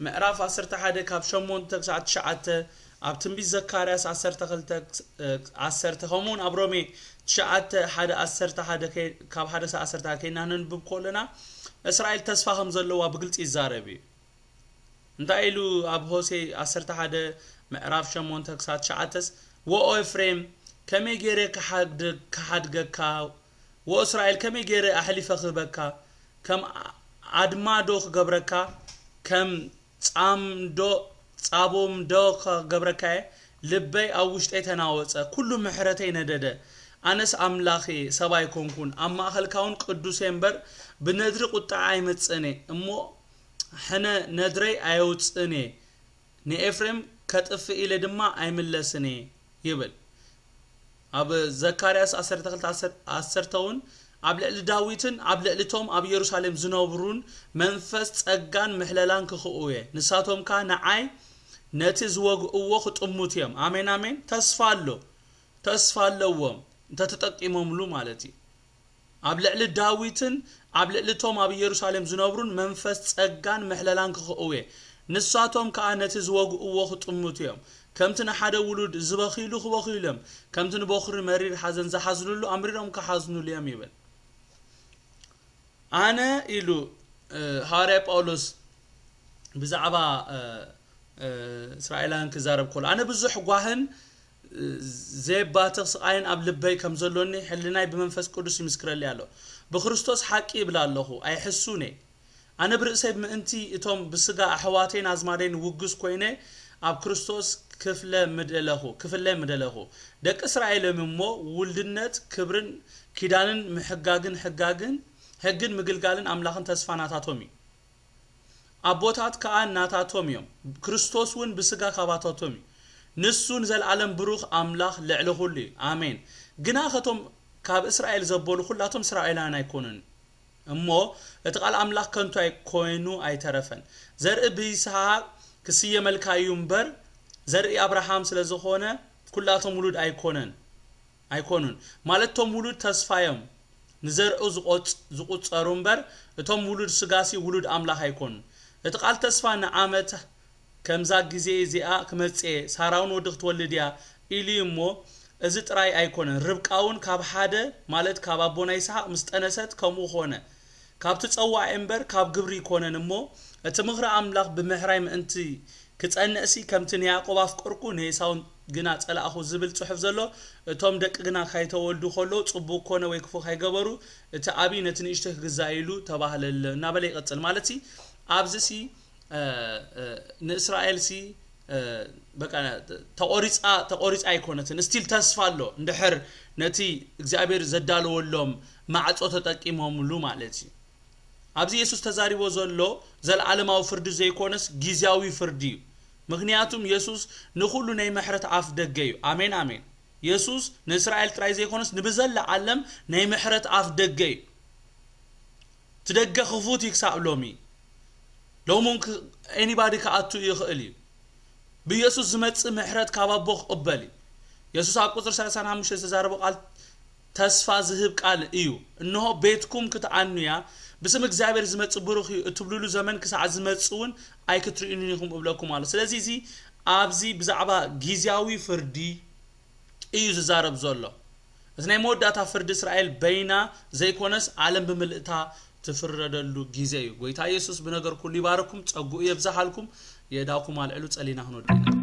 ምዕራፍ 11 ካብ 8-9 ኣብ ትንቢት ዘካርያስ 12 ከመውን ኣብ ሮሜ 9:11 ካብ 1:10 ከይና ነንብብ ኮለና እስራኤል ተስፋ ከም ዘለዋ ብግልጽ ይዛረብ እንታይ ኢሉ ኣብ ሆሴዕ 11 ምዕራፍ 8-9 ወኦ ኤፍሬም ከመይ ገይረ ከሓድገካ ወእስራኤል ከመይ ገይረ ኣሕሊፈ ክበካ ከም አድማዶ ክገብረካ ከም ጻቦም ዶ ክገብረካ ልበይ ኣብ ውሽጠይ ተናወጸ ኩሉ ምሕረተይ ነደደ ኣነስ አምላኺ ሰባይ ኮንኩን ኣብ ማእኸልካውን ቅዱስ እምበር ብነድሪ ቁጣ ኣይመጽኔ እሞ ሕነ ነድረይ ኣይውጽኔ ንኤፍሬም ከጥፍ ኢለ ድማ ኣይምለስኔ ይብል ኣብ ዘካርያስ 12:10 ኣብ ልዕሊ ዳዊትን ኣብ ልዕሊቶም ኣብ ኢየሩሳሌም ዝነብሩን መንፈስ ጸጋን ምሕለላን ክኽኡየ ንሳቶም ካ ንዓይ ነቲ ዝወግእዎ ክጥሙት እዮም አሜን አሜን ተስፋ ኣለዎም ተተጠቂሞምሉ ማለት እዩ ኣብ ልዕሊ ዳዊትን ኣብ ልዕሊቶም ኣብ ኢየሩሳሌም ዝነብሩን መንፈስ ጸጋን ምሕለላን ክኽኡየ ንሳቶም ካ ነቲ ዝወግእዎ ክጥሙት እዮም ከምቲ ንሓደ ውሉድ ዝበኺሉ ክበኺሎም ከምቲ ንበኽሪ መሪር ሓዘን ዝሓዝኑሉ ኣምሪሮም ክሓዝኑሉ እዮም ይብል ኣነ ኢሉ ሐዋርያ ጳውሎስ ብዛዕባ እስራኤላን ክዛረብ ኮል ኣነ ብዙሕ ጓህን ዘባተኽ ስቃይን ኣብ ልበይ ከም ዘሎኒ ሕልናይ ብመንፈስ ቅዱስ ይምስክረሊ ኣሎ ብክርስቶስ ሓቂ ይብላለኹ ኣይሕሱኔ ኣነ ብርእሰይ ምእንቲ እቶም ብስጋ ኣሕዋቴን ኣዝማዴን ውግስ ኮይነ ኣብ ክርስቶስ ክፍለ ምደለኹ ደቂ እስራኤልም እሞ ውልድነት ክብርን ኪዳንን ምሕጋግን ሕግን ምግልጋልን አምላኽን ተስፋ ናታቶም አቦታት ከአ ናታቶም እዮም ክርስቶስ ውን ብስጋ ካባታቶም ንሱን ዘለዓለም ብሩኽ አምላኽ ልዕሊ ሁሉ አሜን ግና ኸቶም ካብ እስራኤል ዘበሉ ሁላቶም እስራኤላውያን ኣይኮኑን እሞ እቲ ቃል አምላኽ ከንቱ ኣይኮይኑ ኣይተረፈን ዘርኢ ብይስሐቅ ክስየመልካዩ እምበር ዘርኢ አብርሃም ስለዝኾነ ኩላቶም ውሉድ ኣይኮኑን ማለቶም ውሉድ ተስፋዮም ንዘርኡ ዝቁጸሩ እምበር እቶም ውሉድ ስጋሲ ውሉድ አምላኽ ኣይኮኑን እቲ ቃል ተስፋ ንዓመት ከምዛ ግዜ እዚኣ ክመጽ ሳራውን ወድኽ ትወልድያ ኢሊ እሞ እዚ ጥራይ ኣይኮነን ርብቃውን ካብ ሓደ ማለት ካብ አቦና ይስሐቅ ምስጠነሰት ከምኡ ኾነ ካብ ትጸዋዕ እምበር ካብ ግብሪ ይኮነን እሞ እቲ ምኽሪ አምላኽ ብምሕራይ ምእንቲ ክጸንእሲ ከምቲ ንያዕቆብ አፍቅርኩ ንኤሳውን ግና ጸላእኹ ዝብል ጽሑፍ ዘሎ እቶም ደቂ ግና ካይተወልዱ ኾሎ ጽቡቕ ኮነ ወይ ክፉ ካይገበሩ እቲ አቢ ነቲ ንእሽተይ ክግዛኢሉ ተባህለለ እናበለ ይቀጽል ማለት ኣብዚሲ ንእስራኤል ሲ በቃ ተቆሪጻ ኣይኮነትን ስቲል ተስፋ ኣሎ እንድሕር ነቲ እግዚአብሔር ዘዳለወሎም ማዕጾ ተጠቂሞምሉ ማለት እዩ ኣብዚ ኢየሱስ ተዛሪቦ ዘሎ ዘለዓለማዊ ፍርዲ ዘይኮነስ ጊዜያዊ ፍርዲ ምክንያቱም ኢየሱስ ንኹሉ ናይ ምሕረት አፍ ደገ እዩ አሜን አሜን ኢየሱስ ንእስራኤል ጥራይ ዘይኮነስ ንብዘለ ዓለም ናይ ምሕረት አፍ ደገ እዩ ትደገ ክፉት ይክሳብሎሚ ሎሙን anybody ካአቱ ይኽእል እዩ በኢየሱስ ዝመጽ ምሕረት ካባቦ ቅበል ኢየሱስ ኣብ ቁጥር 35 ተዛረበ ቃል ተስፋ ዝህብ ቃል እዩ እነሆ ቤትኩም ክትዓኑያ بسم እግዚአብሔር ዝመጽ ብሩኽ እትብሉሉ ዘመን ክሳዕ ዝመጽውን ኣይክትርኢኑኒኹም እብለኩም አለ ስለዚህ እዚ ኣብዚ ብዛዕባ ጊዜያዊ ፍርዲ እዩ ዝዛረብ ዘሎ እዚ ናይ መወዳእታ ፍርዲ እስራኤል በይና ዘይኮነስ ዓለም ብምልእታ ትፍረደሉ ጊዜ እዩ ጎይታ ኢየሱስ ብነገር ኩሉ ይባረኩም ጸጉኡ ይብዛሓልኩም የዳኩም አልዕሉ ጸሊና ሆኖድና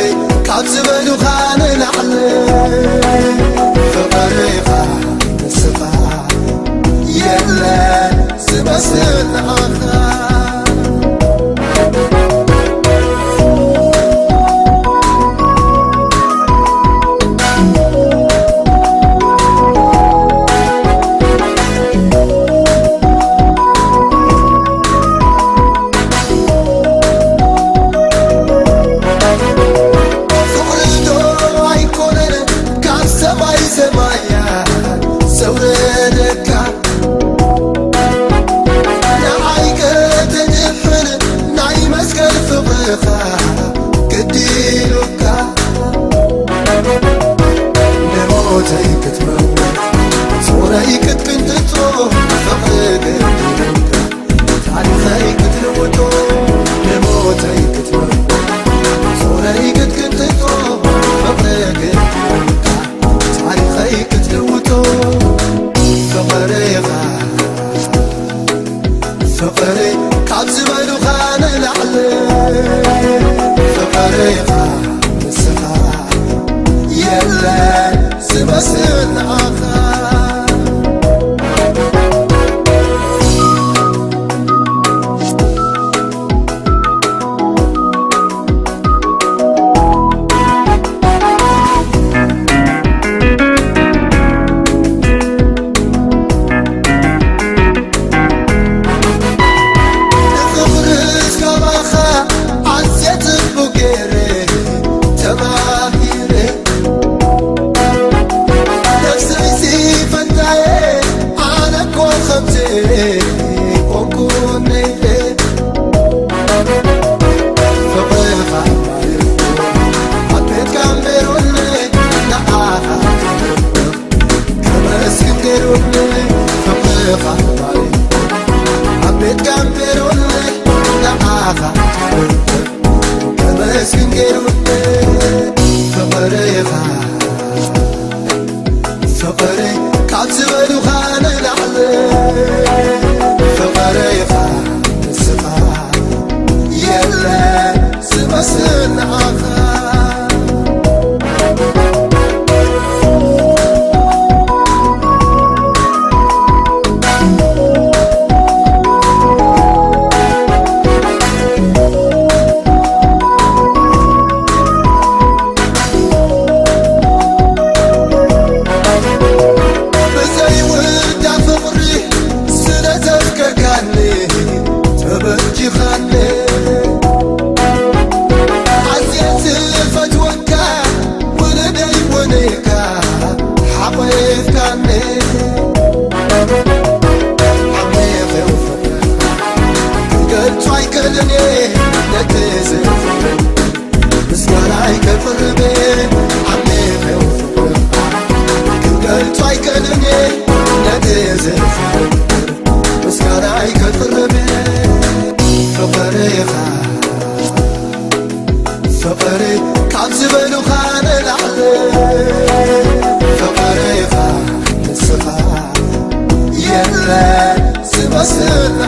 فقري كعب زبالوخا نلعل فقريخا نسخا يلا زبسن آخا فقري كعب زبالوخا نلعل فقريخا نسخا يلا زبسن آخا فقري كعب زبالوخا نلعل فقريخا نسخا يلا زبسن آخا فقري كعب زبالوخا نلعل فقريخا نسخا يلا زبسن